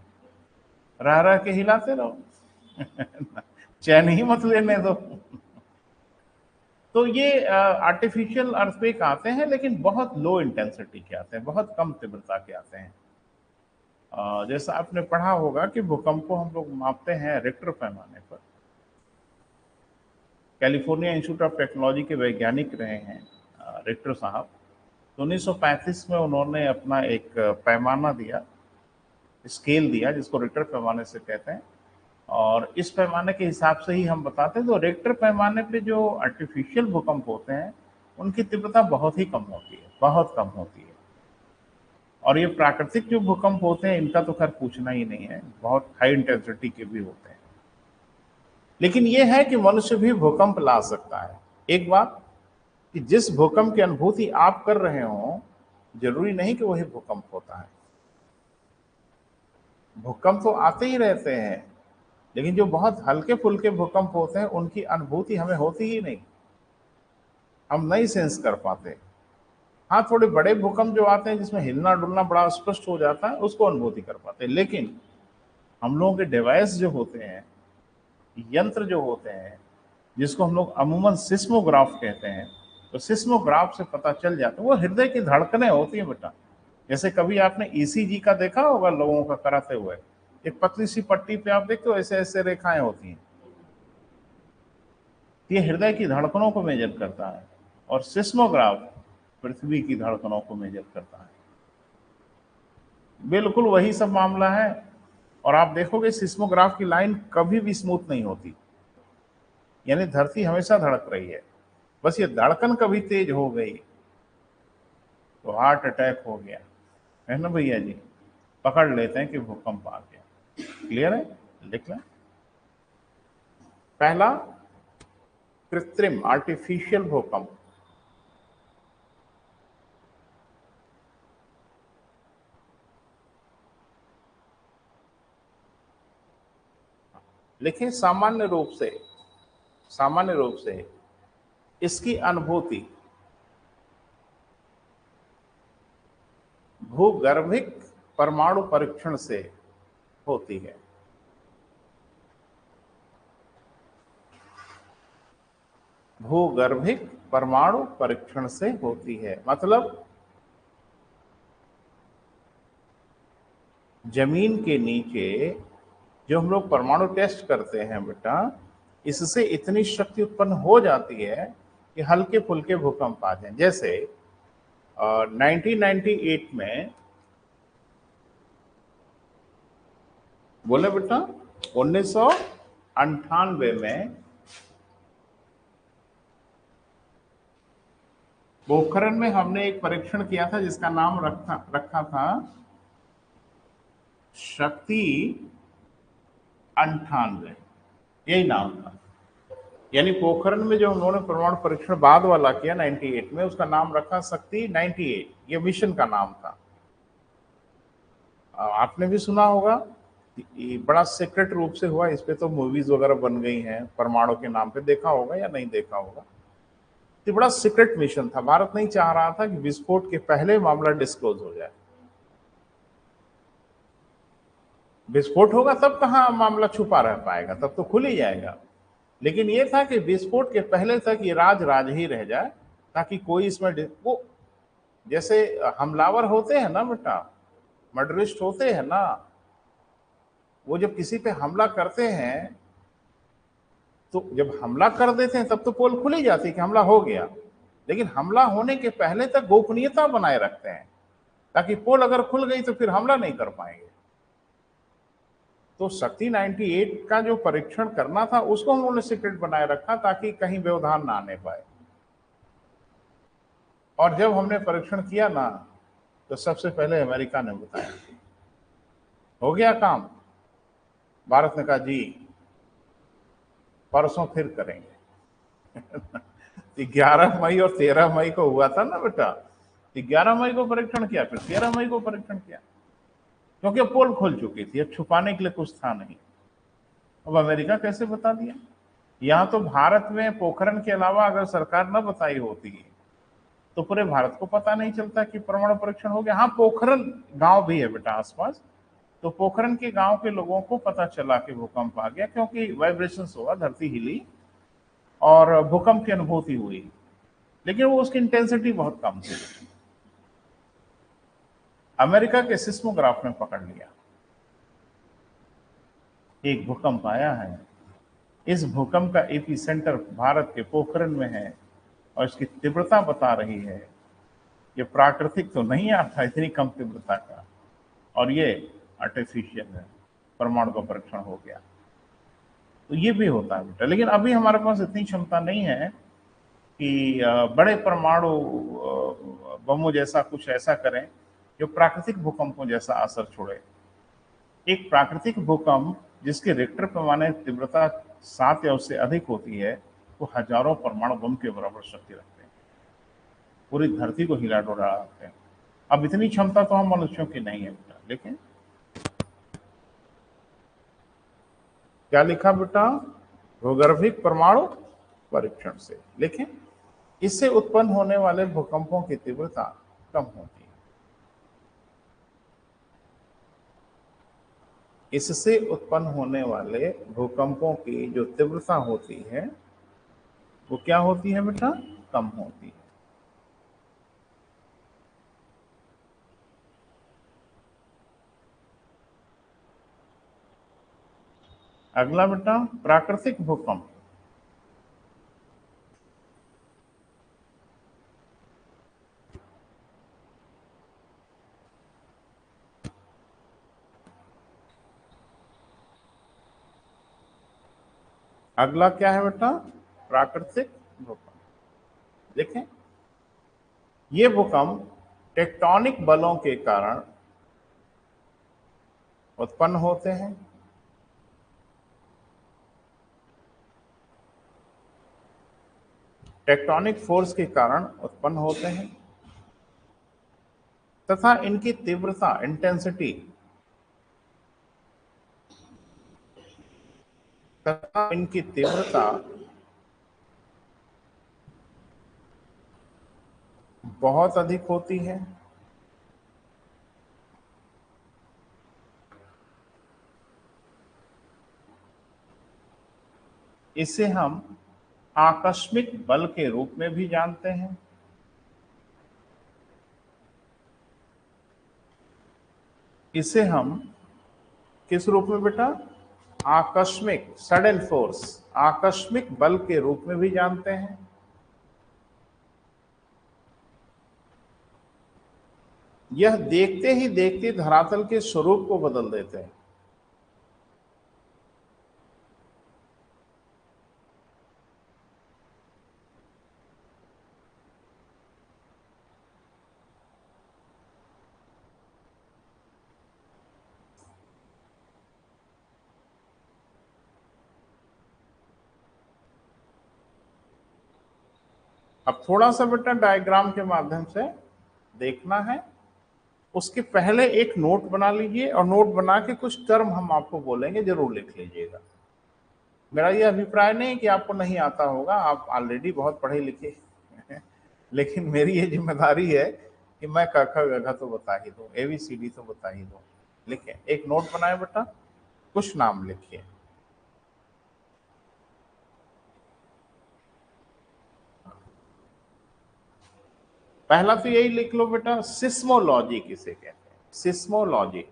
रह रह के हिलाते रहो चैन ही मत लेने दो। तो ये आर्टिफिशियल अर्थक्वेक आते हैं, लेकिन बहुत लो इंटेंसिटी के आते हैं, बहुत कम तीव्रता के आते हैं। जैसा आपने पढ़ा होगा कि भूकंप को हम लोग मापते हैं रिक्टर पैमाने पर। कैलिफोर्निया इंस्टीट्यूट ऑफ टेक्नोलॉजी के वैज्ञानिक रहे हैं रिक्टर साहब। तो 1935 में उन्होंने अपना एक पैमाना दिया, स्केल दिया, जिसको रिक्टर पैमाने से कहते हैं। और इस पैमाने के हिसाब से ही हम बताते हैं। तो रिक्टर पैमाने पे जो आर्टिफिशियल भूकंप होते हैं, उनकी तीव्रता बहुत ही कम होती है, बहुत कम होती है। और ये प्राकृतिक जो भूकंप होते हैं, इनका तो खैर पूछना ही नहीं है, बहुत हाई इंटेंसिटी के भी होते हैं। लेकिन यह है कि मनुष्य भी भूकंप ला सकता है। एक बात कि जिस भूकंप की अनुभूति आप कर रहे हो, जरूरी नहीं कि वही भूकंप होता है। भूकंप तो आते ही रहते हैं, लेकिन जो बहुत हल्के फुल्के भूकंप होते हैं उनकी अनुभूति हमें होती ही नहीं, हम नहीं सेंस कर पाते। हाँ, थोड़े बड़े भूकंप जो आते हैं जिसमें हिलना डुलना बड़ा स्पष्ट हो जाता है, उसको अनुभूति कर पाते हैं। लेकिन हम लोगों के डिवाइस जो होते हैं, यंत्र जो होते हैं, जिसको हम लोग अमूमन सिस्मोग्राफ कहते हैं, तो सिस्मोग्राफ से पता चल जाता है। वो हृदय की धड़कनें होती हैं बेटा। जैसे कभी आपने ईसीजी का देखा होगा लोगों का कराते हुए, एक पतली सी पट्टी पे आप देखते हो ऐसे ऐसे रेखाएं होती हैं, ये हृदय की धड़कनों को मेजर करता है। और सिस्मोग्राफ पृथ्वी की धड़कनों को मेजर करता है। बिल्कुल वही सब मामला है। और आप देखोगे सिस्मोग्राफ की लाइन कभी भी स्मूथ नहीं होती, यानी धरती हमेशा धड़क रही है। बस ये धड़कन कभी तेज हो गई तो हार्ट अटैक हो गया, है ना भैया जी, पकड़ लेते हैं कि भूकंप आ गया। क्लियर है? लिख लें। पहला, कृत्रिम आर्टिफिशियल भूकंप। लिखें, सामान्य रूप से इसकी अनुभूति भूगर्भिक परमाणु परीक्षण से होती है। भूगर्भिक परमाणु परीक्षण से होती है, मतलब जमीन के नीचे जो हम लोग परमाणु टेस्ट करते हैं बेटा, इससे इतनी शक्ति उत्पन्न हो जाती है कि हल्के फुल्के भूकंप आ जाए। जैसे 1998 में, बोले बेटा, 1998 में पोखरण में हमने एक परीक्षण किया था जिसका नाम रखा था शक्ति 98, यही नाम था। यानी पोखरण में जो उन्होंने परमाणु परीक्षण बाद वाला किया 98 में, उसका नाम रखा शक्ति 98, ये मिशन का नाम था। आपने भी सुना होगा, ये बड़ा सीक्रेट रूप से हुआ, इस पे तो मूवीज वगैरह बन गई हैं परमाणु के नाम पे, देखा होगा या नहीं देखा होगा। ये बड़ा सीक्रेट मिशन था, भारत नहीं चाह रहा था कि विस्फोट के पहले मामला डिस्क्लोज हो जाए। विस्फोट होगा तब कहाँ मामला छुपा रह पाएगा, तब तो खुल ही जाएगा। लेकिन ये था कि विस्फोट के पहले तक ये राज राज ही रह जाए, ताकि कोई इसमें वो जैसे हमलावर होते हैं ना बेटा, मर्डरिस्ट होते हैं ना, वो जब किसी पे हमला करते हैं तो जब हमला कर देते हैं तब तो पोल खुल ही जाती है कि हमला हो गया, लेकिन हमला होने के पहले तक गोपनीयता बनाए रखते हैं, ताकि पोल अगर खुल गई तो फिर हमला नहीं कर पाएंगे। तो शक्ति 98 का जो परीक्षण करना था उसको हम लोगों ने सीक्रेट बनाए रखा ताकि कहीं व्यवधान ना आने पाए। और जब हमने परीक्षण किया ना, तो सबसे पहले अमेरिका ने बताया। हो गया काम, भारत ने कहा जी परसों फिर करेंगे। 11 मई और 13 मई को हुआ था ना बेटा, 11 मई को परीक्षण किया, फिर 13 मई को परीक्षण किया, क्योंकि पोल खुल चुकी थी, अब छुपाने के लिए कुछ था नहीं। अब अमेरिका कैसे बता दिया? यहां तो भारत में पोखरण के अलावा अगर सरकार न बताई होती तो पूरे भारत को पता नहीं चलता कि परमाणु परीक्षण हो गया। हाँ, पोखरण गांव भी है बेटा आसपास, तो पोखरण के गांव के लोगों को पता चला कि भूकंप आ गया, क्योंकि वाइब्रेशंस हुआ, धरती हिली और भूकंप की अनुभूति हुई, लेकिन वो उसकी इंटेंसिटी बहुत कम थी। अमेरिका के सिस्मोग्राफ में पकड़ लिया, एक भूकंप आया है, इस भूकंप का एपी सेंटर भारत के पोखरण में है, और इसकी तीव्रता बता रही है, ये प्राकृतिक तो नहीं आता इतनी कम तीव्रता का, और ये आर्टिफिशियल है, परमाणु का परीक्षण हो गया। तो ये भी होता है बेटा, लेकिन अभी हमारे पास इतनी क्षमता नहीं है कि बड़े परमाणु बमों जैसा कुछ ऐसा करें जो प्राकृतिक भूकंपों जैसा असर छोड़े। एक प्राकृतिक भूकंप जिसके रिक्टर पैमाने तीव्रता 7 या उससे अधिक होती है तो हजारों परमाणु बम के बराबर शक्ति रखते हैं, पूरी धरती को हिला डुलाते हैं। अब इतनी क्षमता तो हम मनुष्यों की नहीं है बेटा, लेकिन क्या लिखा बेटा, भूगर्भिक परमाणु परीक्षण से। लेकिन इससे उत्पन्न होने वाले भूकंपों की तीव्रता कम होती है। इससे उत्पन्न होने वाले भूकंपों की जो तीव्रता होती है वो क्या होती है बेटा, कम होती है। अगला बेटा, प्राकृतिक भूकंप। अगला क्या है बेटा, प्राकृतिक भूकंप। देखें, ये भूकंप टेक्टोनिक बलों के कारण उत्पन्न होते हैं। टेक्टोनिक फोर्स के कारण उत्पन्न होते हैं तथा इनकी तीव्रता, इंटेंसिटी तथा इनकी तीव्रता बहुत अधिक होती है। इसे हम आकस्मिक बल के रूप में भी जानते हैं। इसे हम किस रूप में बेटा, आकस्मिक, सडन फोर्स, आकस्मिक बल के रूप में भी जानते हैं। यह देखते ही देखते धरातल के स्वरूप को बदल देते हैं। अब थोड़ा सा बेटा डायग्राम के माध्यम से देखना है। उसके पहले एक नोट बना लीजिए और नोट बना के कुछ टर्म हम आपको बोलेंगे, जरूर लिख लीजिएगा। मेरा ये अभिप्राय नहीं कि आपको नहीं आता होगा, आप ऑलरेडी बहुत पढ़े लिखे हैं। लेकिन मेरी ये जिम्मेदारी है कि मैं क ख ग घ तो बता ही दूं, ABCD तो बता ही दूं। लिखे, एक नोट बनाए बेटा, कुछ नाम लिखिए। पहला तो यही लिख लो बेटा, सिस्मोलॉजी किसे कहते हैं, सिस्मोलॉजी।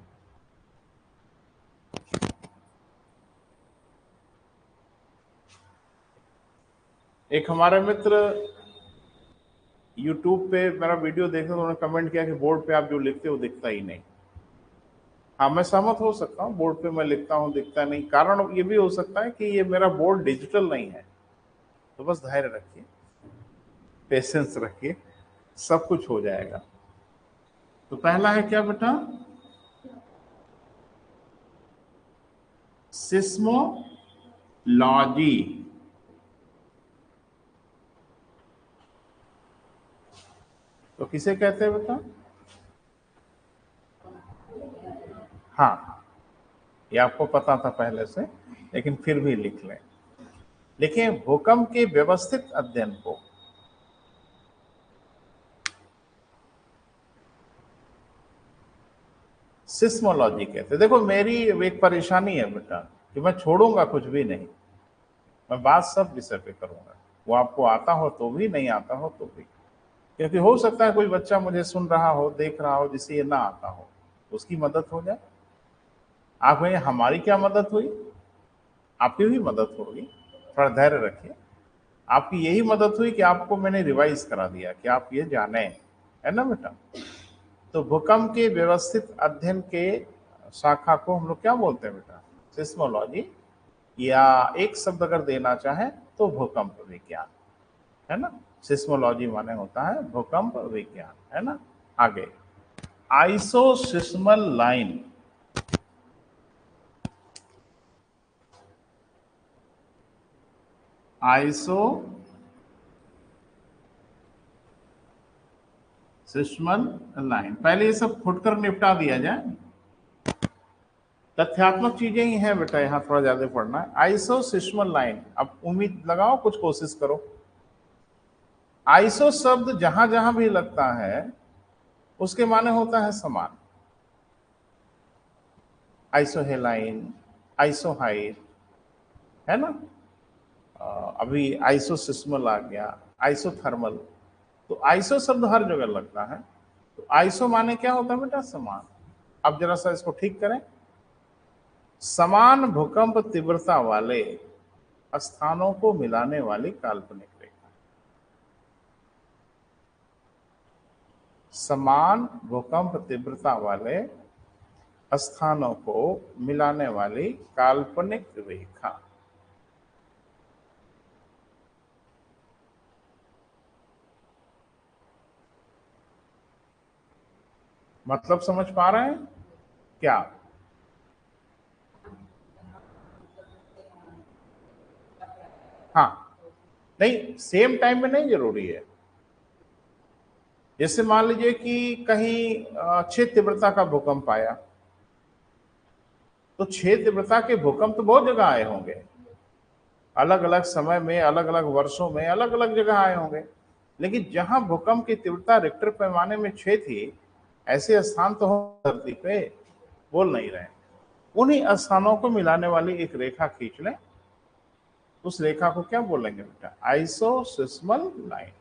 एक हमारे मित्र YouTube पे मेरा वीडियो देखे, उन्होंने कमेंट किया कि बोर्ड पे आप जो लिखते हो दिखता ही नहीं। हाँ, मैं सहमत हो सकता हूँ, बोर्ड पे मैं लिखता हूँ दिखता नहीं। कारण ये भी हो सकता है कि ये मेरा बोर्ड डिजिटल नहीं है। तो बस धैर्य रखिए, पेशेंस रखिए, सब कुछ हो जाएगा। तो पहला है क्या बेटा, सिस्मोलॉजी। तो किसे कहते हैं बेटा, हाँ, ये आपको पता था पहले से, लेकिन फिर भी लिख लें। देखिए, भूकंप के व्यवस्थित अध्ययन को सिस्मोलॉजी कहते हैं। देखो, मेरी एक परेशानी है बेटा कि मैं छोड़ूंगा कुछ भी नहीं, मैं बात सब विषय पे करूंगा, वो आपको आता हो तो भी, नहीं आता हो तो भी। क्योंकि हो सकता है कोई बच्चा मुझे सुन रहा हो, देख रहा हो, जिसे ये ना आता हो, उसकी मदद हो जाए। आप कहेंगे हमारी क्या मदद हुई, आपकी भी मदद होगी, थोड़ा धैर्य रखिए। आपकी यही मदद हुई कि आपको मैंने रिवाइज करा दिया कि आप ये जाने, है ना बेटा। तो भूकंप के व्यवस्थित अध्ययन के शाखा को हम लोग क्या बोलते हैं बेटा, सिस्मोलॉजी, या एक शब्द अगर देना चाहें तो भूकंप विज्ञान, है ना। सिस्मोलॉजी माने होता है भूकंप विज्ञान, है ना। आगे, isoseismal line. Isoseismal line. पहले ये सब फुटकर निपटा दिया जाए। तथ्यात्मक चीजें ही हैं बेटा, यहां थोड़ा ज्यादा पढ़ना है। आइसो सिस्मल लाइन, अब उम्मीद लगाओ, कुछ कोशिश करो। आइसो शब्द जहां जहां भी लगता है उसके माने होता है समान। आइसोहेलाइन, आइसोहाइड, है ना। अभी आइसोसिस्मल आ गया, आइसोथर्मल। तो आइसो शब्द हर जगह लगता है। तो आइसो माने क्या होता है बेटा? समान। अब जरा सा इसको ठीक करें। समान भूकंप तीव्रता वाले स्थानों को मिलाने वाली काल्पनिक रेखा। समान भूकंप तीव्रता वाले स्थानों को मिलाने वाली काल्पनिक रेखा। मतलब समझ पा रहे हैं क्या? हाँ, नहीं, सेम टाइम में नहीं जरूरी है। जैसे मान लीजिए कि कहीं 6 तीव्रता का भूकंप आया, तो 6 तीव्रता के भूकंप तो बहुत जगह आए होंगे, अलग अलग समय में, अलग अलग वर्षों में, अलग अलग जगह आए होंगे। लेकिन जहां भूकंप की तीव्रता रिक्टर पैमाने में 6 थी, ऐसे स्थान तो हो धरती पे, बोल नहीं रहे। उन्हीं स्थानों को मिलाने वाली एक रेखा खींच लें। उस रेखा को क्या बोलेंगे बेटा? आइसोसिस्मल लाइन।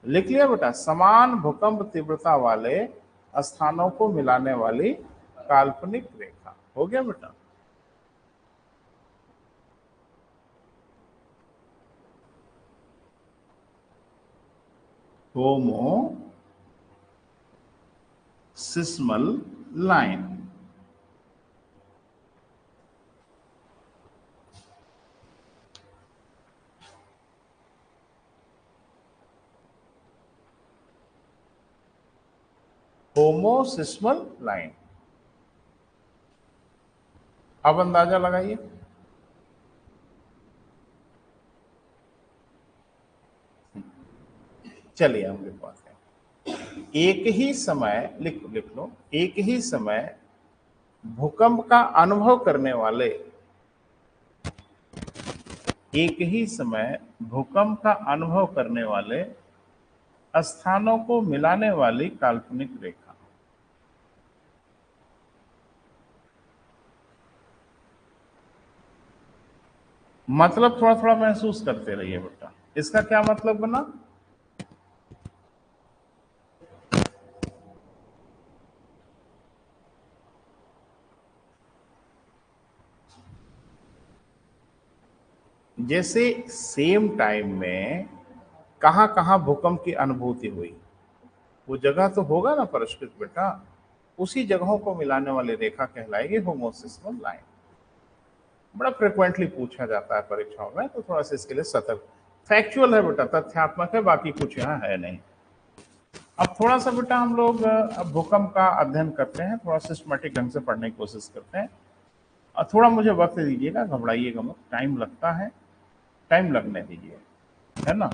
लिख लिया बेटा? समान भूकंप तीव्रता वाले स्थानों को मिलाने वाली काल्पनिक रेखा। हो गया बेटा? होमो सिस्मल लाइन। होमोसिस्मल लाइन। अब अंदाजा लगाइए। चलिए हम लिख पाते हैं। एक ही समय, लिख लो, एक ही समय भूकंप का अनुभव करने वाले, एक ही समय भूकंप का अनुभव करने वाले स्थानों को मिलाने वाली काल्पनिक रेखा। मतलब थोड़ा थोड़ा महसूस करते रहिए बेटा। इसका क्या मतलब बना? जैसे सेम टाइम में कहां कहां भूकंप की अनुभूति हुई, वो जगह तो होगा ना परिष्कृत बेटा। उसी जगहों को मिलाने वाली रेखा कहलाएगी होमोसिस्मल लाइन। बड़ा फ्रिक्वेंटली पूछा जाता है परीक्षाओं में, तो थोड़ा सा इसके लिए सतर्क। फैक्चुअल है बेटा, तथ्यात्मक है, बाकी कुछ यहाँ है नहीं। अब थोड़ा सा बेटा हम लोग अब भूकंप का अध्ययन करते हैं, थोड़ा सिस्टमेटिक ढंग से पढ़ने की कोशिश करते हैं। और थोड़ा मुझे वक्त दीजिएगा, घबराइएगा मत, टाइम लगता है, टाइम लगने दीजिए, है ना।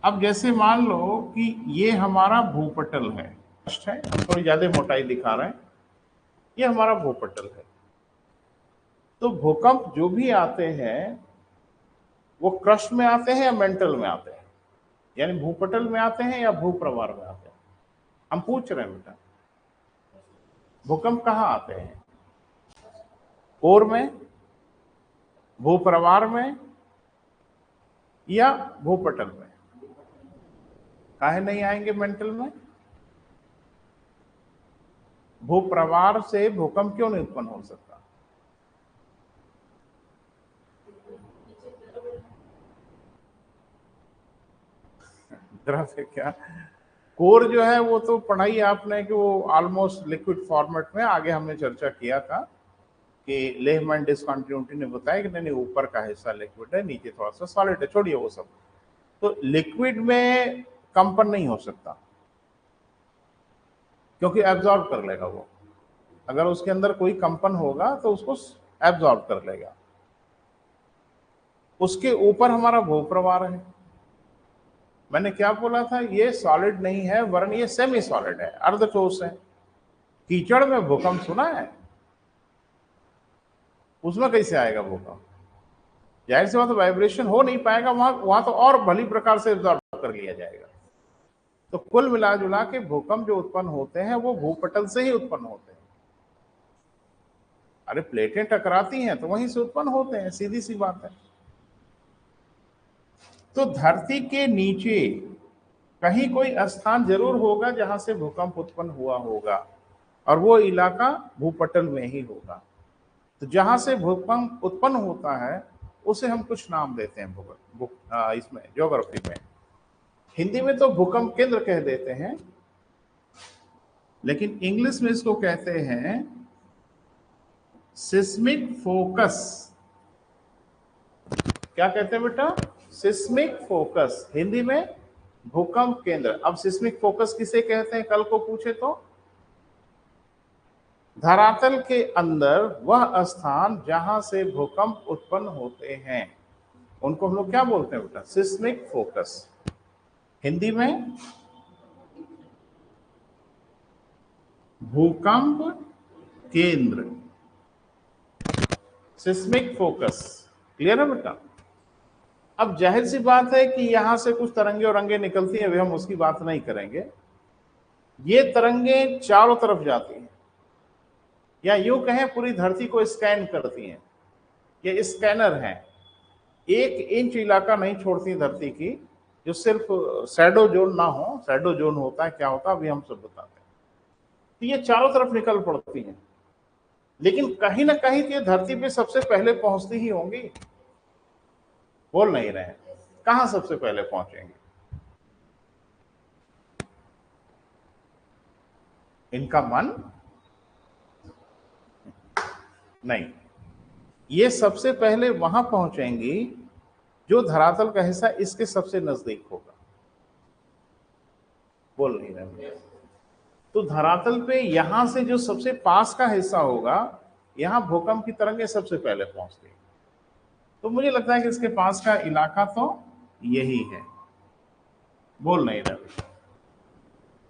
अब जैसे मान लो कि ये हमारा भूपटल है, हम थोड़ी ज्यादा मोटाई दिखा रहे हैं, ये हमारा भूपटल है। तो भूकंप जो भी आते हैं वो क्रस्ट में आते हैं या मेंटल में आते हैं, यानी भूपटल में आते हैं या भूप्रवार में आते हैं? हम पूछ रहे हैं बेटा, भूकंप कहाँ आते हैं? कोर में, भूप्रवार में, या भूपटल में? काहे नहीं आएंगे मेंटल में? भूप्रवार से भूकंप क्यों नहीं उत्पन्न हो सकता? जरा से क्या, कोर जो है वो तो पढ़ाई आपने कि वो ऑलमोस्ट लिक्विड फॉर्मेट में, आगे हमने चर्चा किया था कि लेहमैन डिसकंटिन्यूटी ने बताया कि नहीं ऊपर का हिस्सा लिक्विड है, नीचे थोड़ा सा सॉलिड है, छोड़िए वो सब। तो लिक्विड में कंपन नहीं हो सकता, क्योंकि एब्जॉर्ब कर लेगा वो। अगर उसके अंदर कोई कंपन होगा तो उसको एब्जॉर्ब कर लेगा। उसके ऊपर हमारा भूप्रवाह है। मैंने क्या बोला था, ये सॉलिड नहीं है वरन ये सेमी सॉलिड है, अर्ध ठोस है। कीचड़ में भूकंप सुना है? उसमें कैसे आएगा भूकंप? जाहिर सी बात, वाइब्रेशन हो नहीं पाएगा वहां तो और भली प्रकार से एब्जॉर्ब कर लिया जाएगा। तो कुल मिला जुला के भूकंप जो उत्पन्न होते हैं वो भूपटल से ही उत्पन्न होते हैं। अरे प्लेटें टकराती हैं तो वहीं से उत्पन्न होते हैं, सीधी सी बात है। तो धरती के नीचे कहीं कोई स्थान जरूर होगा जहां से भूकंप उत्पन्न हुआ होगा, और वो इलाका भूपटल में ही होगा। तो जहां से भूकंप उत्पन्न होता है उसे हम कुछ नाम देते हैं इसमें ज्योग्राफी में। हिंदी में तो भूकंप केंद्र कह देते हैं, लेकिन इंग्लिश में इसको कहते हैं सिस्मिक फोकस। क्या कहते हैं बेटा? सिस्मिक फोकस, हिंदी में भूकंप केंद्र। अब सिस्मिक फोकस किसे कहते हैं कल को पूछे तो? धरातल के अंदर वह स्थान जहां से भूकंप उत्पन्न होते हैं उनको हम लोग क्या बोलते हैं बेटा? Seismic focus. हिंदी में भूकंप केंद्र, सिस्मिक फोकस। क्लियर है बेटा? अब जाहिर सी बात है कि यहां से कुछ तरंगे और रंगे निकलती हैं, अभी हम उसकी बात नहीं करेंगे। ये तरंगे चारों तरफ जाती हैं, या यूं कहें पूरी धरती को स्कैन करती हैं। ये स्कैनर हैं, 1 इंच इलाका नहीं छोड़ती धरती की जो सिर्फ शैडो जोन ना हो। शैडो जोन होता है, क्या होता है अभी हम सब बताते हैं। तो ये चारों तरफ निकल पड़ती हैं, लेकिन कहीं ना कहीं तो ये धरती पे सबसे पहले पहुंचती ही होंगी। बोल नहीं रहे हैं, कहां सबसे पहले पहुंचेंगे? इनका मन नहीं, ये सबसे पहले वहां पहुंचेंगी जो धरातल का हिस्सा इसके सबसे नजदीक होगा। बोल नहीं रहे। तो धरातल पे यहां से जो सबसे पास का हिस्सा होगा, यहां भूकंप की तरंगें सबसे पहले पहुंचती है। तो मुझे लगता है कि इसके पास का इलाका तो यही है। बोल नहीं रहे।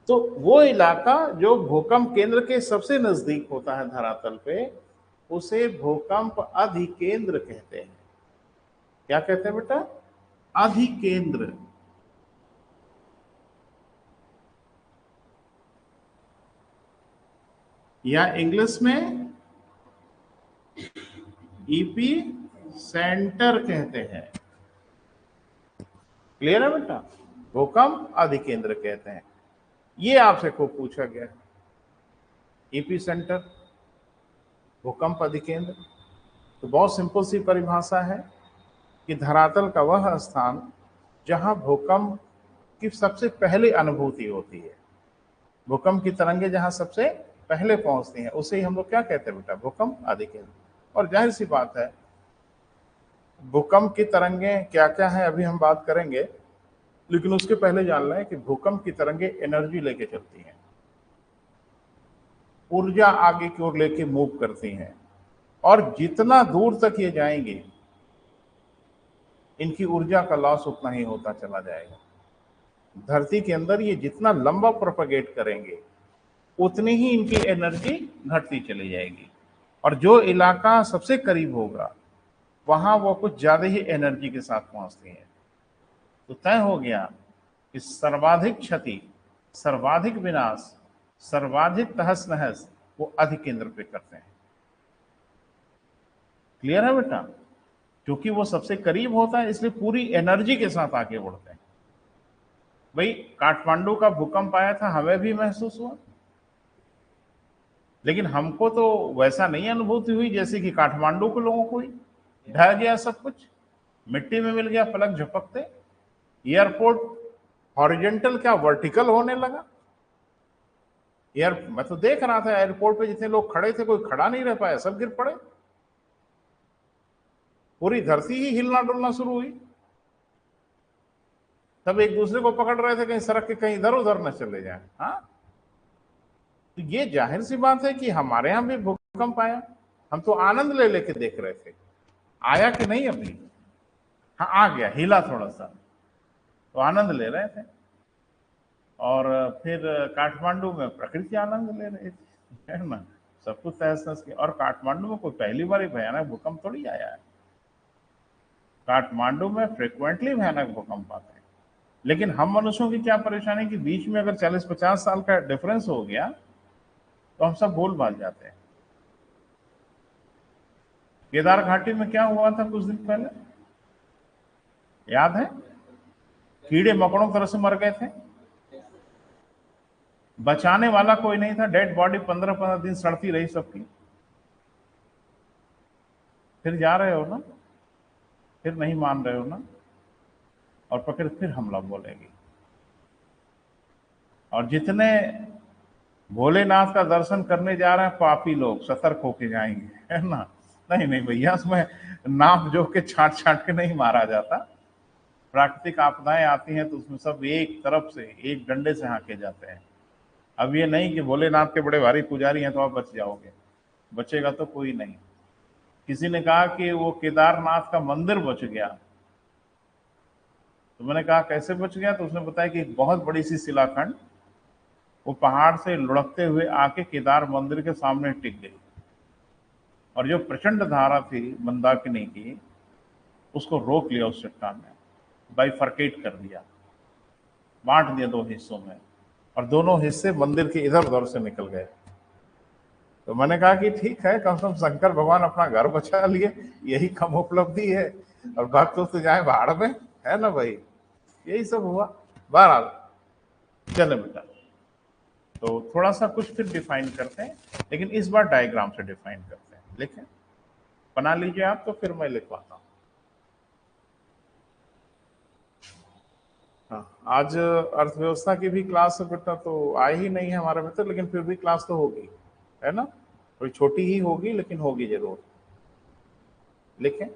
तो वो इलाका जो भूकंप केंद्र के सबसे नजदीक होता है धरातल पे, उसे भूकंप अधिकेंद्र कहते हैं। क्या कहते हैं बेटा? अधिकेंद्र। या इंग्लिश में ईपी सेंटर कहते हैं। क्लियर है बेटा? भूकंप अधिकेंद्र कहते हैं। ये आपसे खूब पूछा गया है, ईपी सेंटर, भूकंप अधिकेंद्र। तो बहुत सिंपल सी परिभाषा है कि धरातल का वह स्थान जहां भूकंप की सबसे पहली अनुभूति होती है, भूकंप की तरंगे जहां सबसे पहले पहुंचती हैं, उसे ही हम लोग क्या कहते हैं बेटा? भूकंप अधिकेंद्र। और जाहिर सी बात है, भूकंप की तरंगे क्या क्या है अभी हम बात करेंगे, लेकिन उसके पहले जान लें कि भूकंप की तरंगे एनर्जी लेके चलती हैं, ऊर्जा आगे की ओर लेके मूव करती हैं, और जितना दूर तक ये जाएंगे इनकी ऊर्जा का लॉस उतना ही होता चला जाएगा। धरती के अंदर ये जितना लंबा प्रोपगेट करेंगे उतनी ही इनकी एनर्जी घटती चली जाएगी, और जो इलाका सबसे करीब होगा वहां वो कुछ ज्यादा ही एनर्जी के साथ पहुंचती है। तो तय हो गया कि सर्वाधिक क्षति, सर्वाधिक विनाश, सर्वाधिक तहस नहस वो अधिकेंद्र पे करते हैं। क्लियर है बेटा? क्योंकि वो सबसे करीब होता है इसलिए पूरी एनर्जी के साथ आगे बढ़ते हैं। भाई काठमांडू का भूकंप आया था, हमें भी महसूस हुआ, लेकिन हमको तो वैसा नहीं अनुभूति हुई जैसे कि काठमांडू के लोगों को हुई। ढह गया सब कुछ, मिट्टी में मिल गया पलक झपकते। एयरपोर्ट हॉरिजेंटल क्या वर्टिकल होने लगा। मैं तो देख रहा था एयरपोर्ट पे जितने लोग खड़े थे कोई खड़ा नहीं रह पाया, सब गिर पड़े। पूरी धरती ही हिलना डुलना शुरू हुई। सब एक दूसरे को पकड़ रहे थे कहीं सड़क के कहीं इधर उधर न चले जाए। हाँ, तो ये जाहिर सी बात है कि हमारे यहां भी भूकंप आया, हम तो आनंद ले लेके देख रहे थे, आया कि नहीं अभी? हाँ आ गया, हिला थोड़ा सा, तो आनंद ले रहे थे। और फिर काठमांडू में प्रकृति आनंद ले रही थी, है ना, सब कुछ तहस नहस किया। और काठमांडू में कोई पहली बार ही भयानक भूकंप थोड़ी आया है, काठमांडू में फ्रिक्वेंटली भयानक भूकंप आते हैं। लेकिन हम मनुष्यों की क्या परेशानी कि बीच में अगर 40-50 साल का डिफरेंस हो गया तो हम सब भूल भाल जाते हैं। केदार घाटी में क्या हुआ था कुछ दिन पहले, याद है? कीड़े मकोड़ों तरह से मर गए थे, बचाने वाला कोई नहीं था, डेड बॉडी 15-15 दिन सड़ती रही सबकी। फिर जा रहे हो ना, फिर नहीं मान रहे हो ना, और प्रकृति फिर हमला बोलेगी। और जितने भोलेनाथ का दर्शन करने जा रहे हैं पापी लोग सतर्क होके जाएंगे, है ना। नहीं नहीं भैया, उसमें नाप जो के छाट छाट के नहीं मारा जाता। प्राकृतिक आपदाएं आती हैं तो उसमें सब एक तरफ से एक डंडे से हाँके जाते हैं। अब ये नहीं कि भोलेनाथ के बड़े भारी पुजारी हैं तो आप बच जाओगे, बचेगा तो कोई नहीं। किसी ने कहा कि वो केदारनाथ का मंदिर बच गया, तो मैंने कहा कैसे बच गया? तो उसने बताया कि एक बहुत बड़ी सी शिलाखंड वो पहाड़ से लुढ़कते हुए आके केदार मंदिर के सामने टिक गई, और जो प्रचंड धारा थी मंदाकिनी की उसको रोक लिया, उस चट्टान ने बाइफरकेट कर दिया, बांट दिया दो हिस्सों में, और दोनों हिस्से मंदिर के इधर उधर से निकल गए। तो मैंने कहा कि ठीक है, कम से कम शंकर भगवान अपना घर बचा लिए, यही कम उपलब्धि है, और भक्त तो जाए बाढ़ में, है ना भाई। यही सब हुआ। बहरहाल चले बेटा, तो थोड़ा सा कुछ फिर डिफाइन करते हैं, लेकिन इस बार डायग्राम से डिफाइन करते हैं। लिखें, बना लीजिए आप, तो फिर मैं लिखवाता हूं। हाँ, आज अर्थव्यवस्था की भी क्लास बेटा तो आई ही नहीं है हमारे मित्र, लेकिन फिर भी क्लास तो होगी, है ना, थोड़ी छोटी ही होगी लेकिन होगी जरूर। लिखें,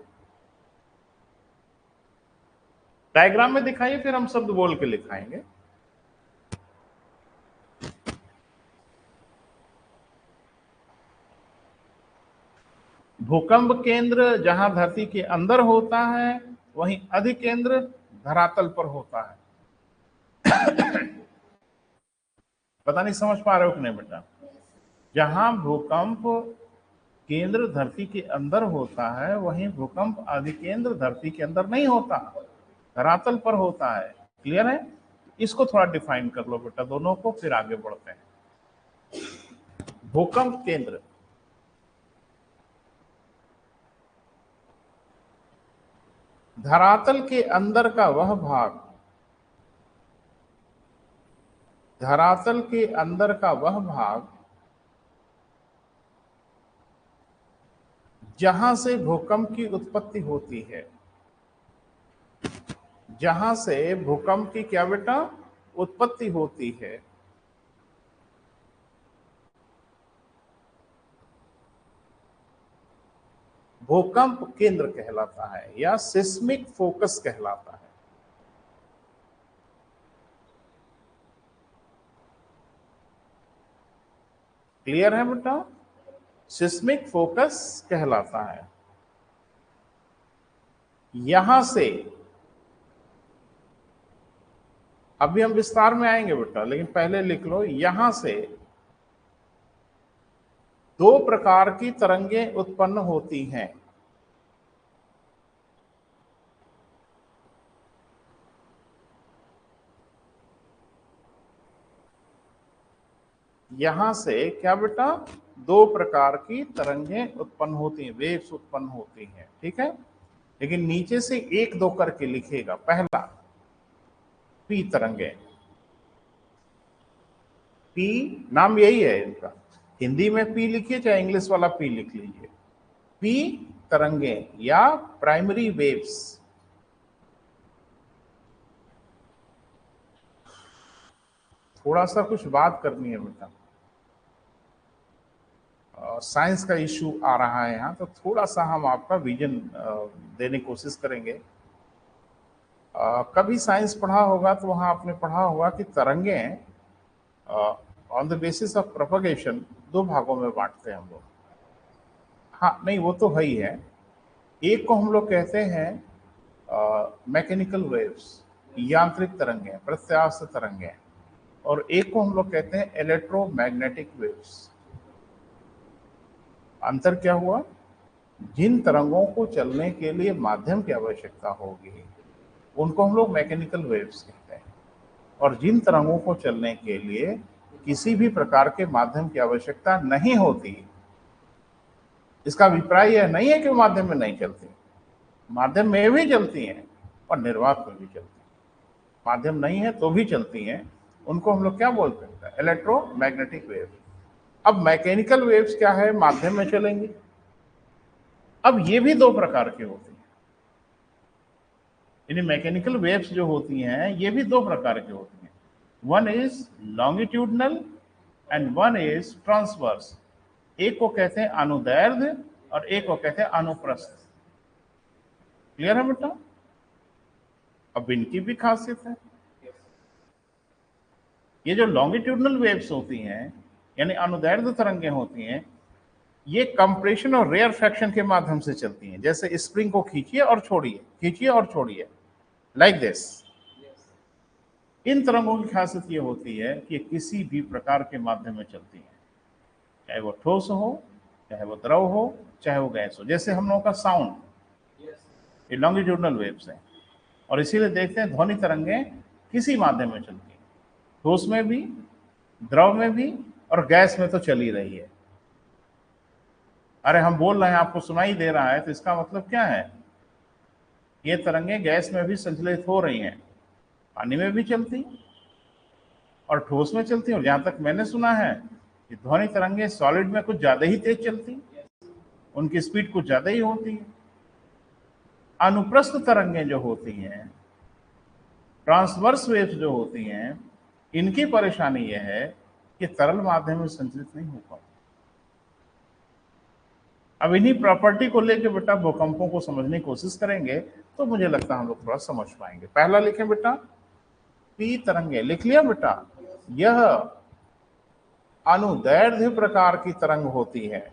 डायग्राम में दिखाइए, फिर हम शब्द बोल के लिखाएंगे। भूकंप केंद्र जहां धरती के अंदर होता है वहीं अधिकेंद्र धरातल पर होता है। पता नहीं समझ पा रहे हो कि नहीं बेटा? जहां भूकंप केंद्र धरती के अंदर होता है वहीं भूकंप अधिकेंद्र धरती के अंदर नहीं होता, धरातल पर होता है। क्लियर है? इसको थोड़ा डिफाइन कर लो बेटा दोनों को, फिर आगे बढ़ते हैं। भूकंप केंद्र, धरातल के अंदर का वह भाग, धरातल के अंदर का वह भाग जहां से भूकंप की उत्पत्ति होती है, जहां से भूकंप की क्या बेटा उत्पत्ति होती है, भूकंप केंद्र कहलाता है या सिस्मिक फोकस कहलाता है। क्लियर है बेटा? सिस्मिक फोकस कहलाता है। यहां से अभी हम विस्तार में आएंगे बेटा, लेकिन पहले लिख लो, यहां से दो प्रकार की तरंगें उत्पन्न होती हैं। यहां से क्या बेटा, दो प्रकार की तरंगें उत्पन्न होती हैं, वेव्स उत्पन्न होती हैं, ठीक है। लेकिन नीचे से एक दो करके लिखेगा। पहला पी तरंगें, पी नाम यही है इनका, हिंदी में पी लिखिए चाहे इंग्लिश वाला पी लिख लीजिए। पी तरंगें या प्राइमरी वेव्स। थोड़ा सा कुछ बात करनी है बेटा, साइंस का इशू आ रहा है यहाँ, तो थोड़ा सा हम आपका विजन देने की कोशिश करेंगे। कभी साइंस पढ़ा होगा तो वहाँ आपने पढ़ा होगा कि तरंगें on the basis of propagation दो भागों में बांटते हैं हम लोग। हाँ, नहीं वो तो है ही है। एक को हम लोग कहते हैं मैकेनिकल वेव्स, यांत्रिक तरंगें, प्रत्यास्थ तरंगें, और एक को हम लोग कहते हैं इलेक्ट्रोमैग्नेटिक वेव्स। अंतर क्या हुआ? जिन तरंगों को चलने के लिए माध्यम की आवश्यकता होगी उनको हम लोग मैकेनिकल वेव्स कहते हैं, और जिन तरंगों को चलने के लिए किसी भी प्रकार के माध्यम की आवश्यकता नहीं होती, इसका अभिप्राय यह नहीं है कि माध्यम में नहीं चलती, माध्यम में भी चलती हैं और निर्वात में भी चलती हैं। माध्यम नहीं है तो भी चलती हैं, उनको हम लोग क्या बोलते हैं? Electromagnetic wave. अब मैकेनिकल वेव्स क्या है? माध्यम में चलेंगी। अब ये भी दो प्रकार की होती हैं, यानी मैकेनिकल वेव्स जो होती हैं ये भी दो प्रकार की होती हैं। One is longitudinal and one is transverse. एक को कहते हैं अनुदैर्ध्य और एक को कहते हैं अनुप्रस्थ। क्लियर है बेटा? अब इनकी भी खासियत है। ये जो लॉन्गिट्यूडनल वेव्स होती हैं यानी अनुदैर्ध्य तरंगें होती हैं, ये कंप्रेशन और रेयर फ्रैक्शन के माध्यम से चलती हैं। जैसे स्प्रिंग को खींचिए और छोड़िए, खींचिए और छोड़िए, लाइक दिस। इन तरंगों की खासियत ये होती है कि किसी भी प्रकार के माध्यम में चलती हैं, चाहे वो ठोस हो, चाहे वो द्रव हो, चाहे वो गैस हो। जैसे हम लोगों का साउंड, ये लॉन्गिट्यूडनल वेव्स हैं, और इसीलिए देखते हैं ध्वनि तरंगें किसी माध्यम में चलती हैं, ठोस में भी, द्रव में भी, और गैस में तो चल ही रही है। अरे हम बोल रहे हैं, आपको सुनाई दे रहा है, तो इसका मतलब क्या है? ये तरंगें गैस में भी संचालित हो रही हैं, पानी में भी चलती और ठोस में चलती, और जहां तक मैंने सुना है कि ध्वनि तरंगें सॉलिड में कुछ ज्यादा ही तेज चलती, उनकी स्पीड कुछ ज्यादा ही होती है। अनुप्रस्थ तरंगें जो होती हैं, ट्रांसवर्स वेव्स जो होती हैं, इनकी परेशानी यह है कि तरल माध्यम में संचालित नहीं हो पाती। अब इन्हीं प्रॉपर्टी को लेकर बेटा भूकंपों को समझने की कोशिश करेंगे तो मुझे लगता है हम लोग थोड़ा समझ पाएंगे। पहला लिखें बेटा, पी तरंगे। लिख लिया बेटा? यह अनुदैर्ध्य प्रकार की तरंग होती है,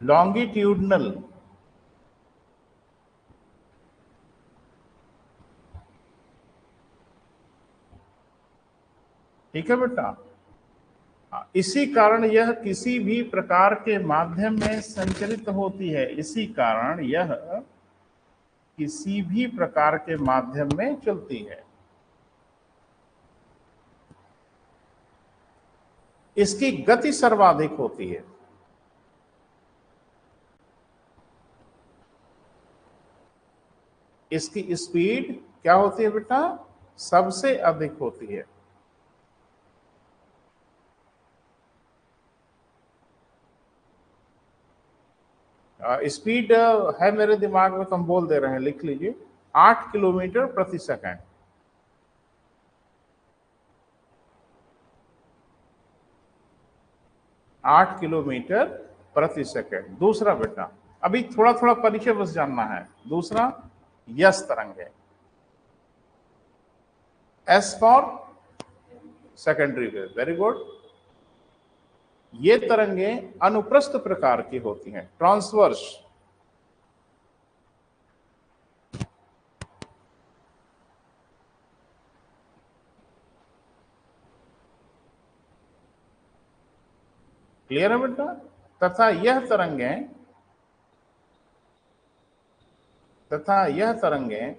लॉन्गिट्यूडनल। ठीक है बेटा? इसी कारण यह किसी भी प्रकार के माध्यम में संचरित होती है। इसी कारण यह किसी भी प्रकार के माध्यम में चलती है। इसकी गति सर्वाधिक होती है। इसकी स्पीड क्या होती है बेटा? सबसे अधिक होती है। स्पीड है मेरे दिमाग में तो हम बोल दे रहे हैं, लिख लीजिए, 8 किलोमीटर प्रति सेकंड। आठ किलोमीटर प्रति सेकंड। दूसरा बेटा, अभी थोड़ा थोड़ा परिचय बस जानना है। दूसरा यस तरंग है, S for secondary wave. Very good. ये तरंगें अनुप्रस्थ प्रकार की होती हैं, ट्रांसवर्स। क्लियर है बेटा? तथा यह तरंगें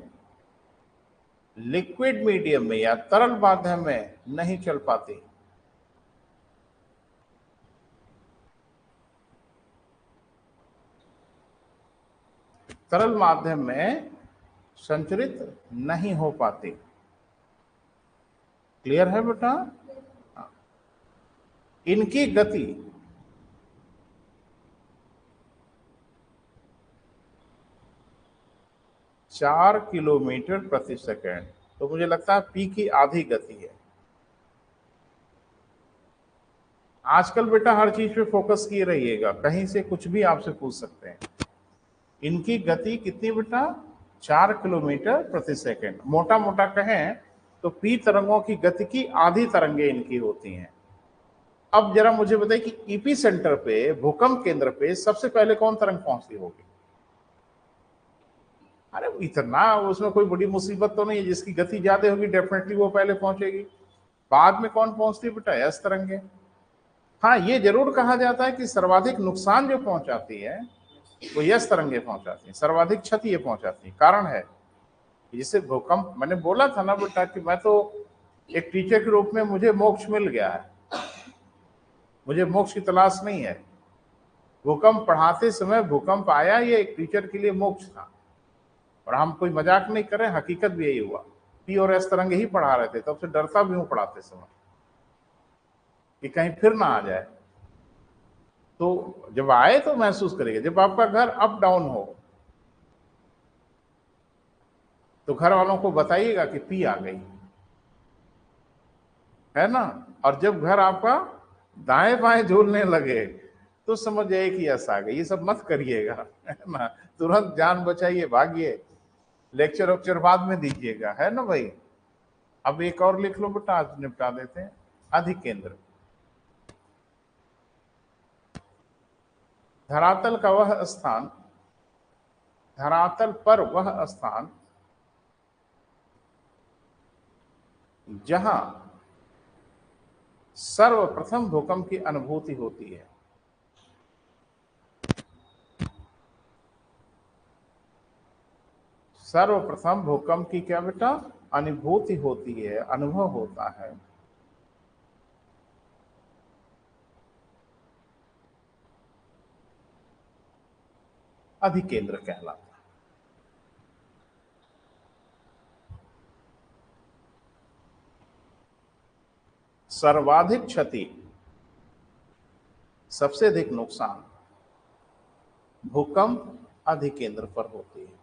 लिक्विड मीडियम में या तरल माध्यम में नहीं चल पाती। तरल माध्यम में संचरित नहीं हो पाती। क्लियर है बेटा? इनकी गति 4 किलोमीटर प्रति सेकंड। तो मुझे लगता है पी की आधी गति है। आजकल बेटा हर चीज पे फोकस किए रहिएगा, कहीं से कुछ भी आपसे पूछ सकते हैं। इनकी गति कितनी बेटा? 4 किलोमीटर प्रति सेकंड। मोटा मोटा कहें तो पी तरंगों की गति की आधी तरंगें इनकी होती हैं। अब जरा मुझे बताइए कि ईपी सेंटर पे, भूकंप केंद्र पे सबसे पहले कौन तरंग पहुंचती होगी? अरे इतना उसमें कोई बड़ी मुसीबत तो नहीं है, जिसकी गति ज्यादा होगी डेफिनेटली वो पहले पहुंचेगी। बाद में कौन पहुंचती है बेटा? एस तरंगे। हाँ, ये जरूर कहा जाता है कि सर्वाधिक नुकसान जो पहुंचाती है वो यस तरंगे पहुंचाती है, सर्वाधिक क्षति ये पहुंचाती है। कारण है जिसे भूकंप, मैंने बोला था ना बेटा कि मैं तो एक टीचर के रूप में मुझे मोक्ष मिल गया है, मुझे मोक्ष की तलाश नहीं है। भूकंप पढ़ाते समय भूकंप आया, ये एक टीचर के लिए मोक्ष था। और हम कोई मजाक नहीं कर रहे, हकीकत भी यही हुआ। पी और एस तरंगे ही पढ़ा रहे थे, तब से डरता भी हूं पढ़ाते समय कि कहीं फिर ना आ जाए। तो जब आए तो महसूस करेंगे। जब आपका घर अप डाउन हो तो घर वालों को बताइएगा कि पी आ गई, है ना। और जब घर आपका दाएं बाएं झूलने लगे तो समझ जाइए कि यस आ गई। ये सब मत करिएगा, है ना। तुरंत जान बचाइए, भागिए। लेक्चर वेक्चर बाद में दीजिएगा, है ना भाई। अब एक और लिख लो बेटा, आज निपटा देते हैं। अधिकेंद्र, धरातल का वह स्थान, धरातल पर वह स्थान जहां सर्वप्रथम भूकंप की अनुभूति होती है। सर्वप्रथम भूकंप की क्या बेटा? अनुभूति होती है, अनुभव होता है। अधिकेंद्र कहलाता है। सर्वाधिक क्षति, सबसे अधिक नुकसान भूकंप अधिकेंद्र पर होती है।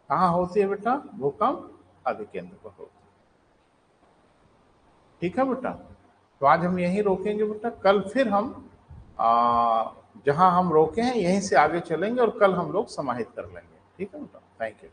कहां होती है बेटा? भूकंप अधिकेंद्र पर होती है। ठीक है बेटा। तो आज हम यहीं रोकेंगे बेटा। कल फिर हम जहां हम रोके हैं यहीं से आगे चलेंगे और कल हम लोग समाहित कर लेंगे। ठीक है बेटा, थैंक यू।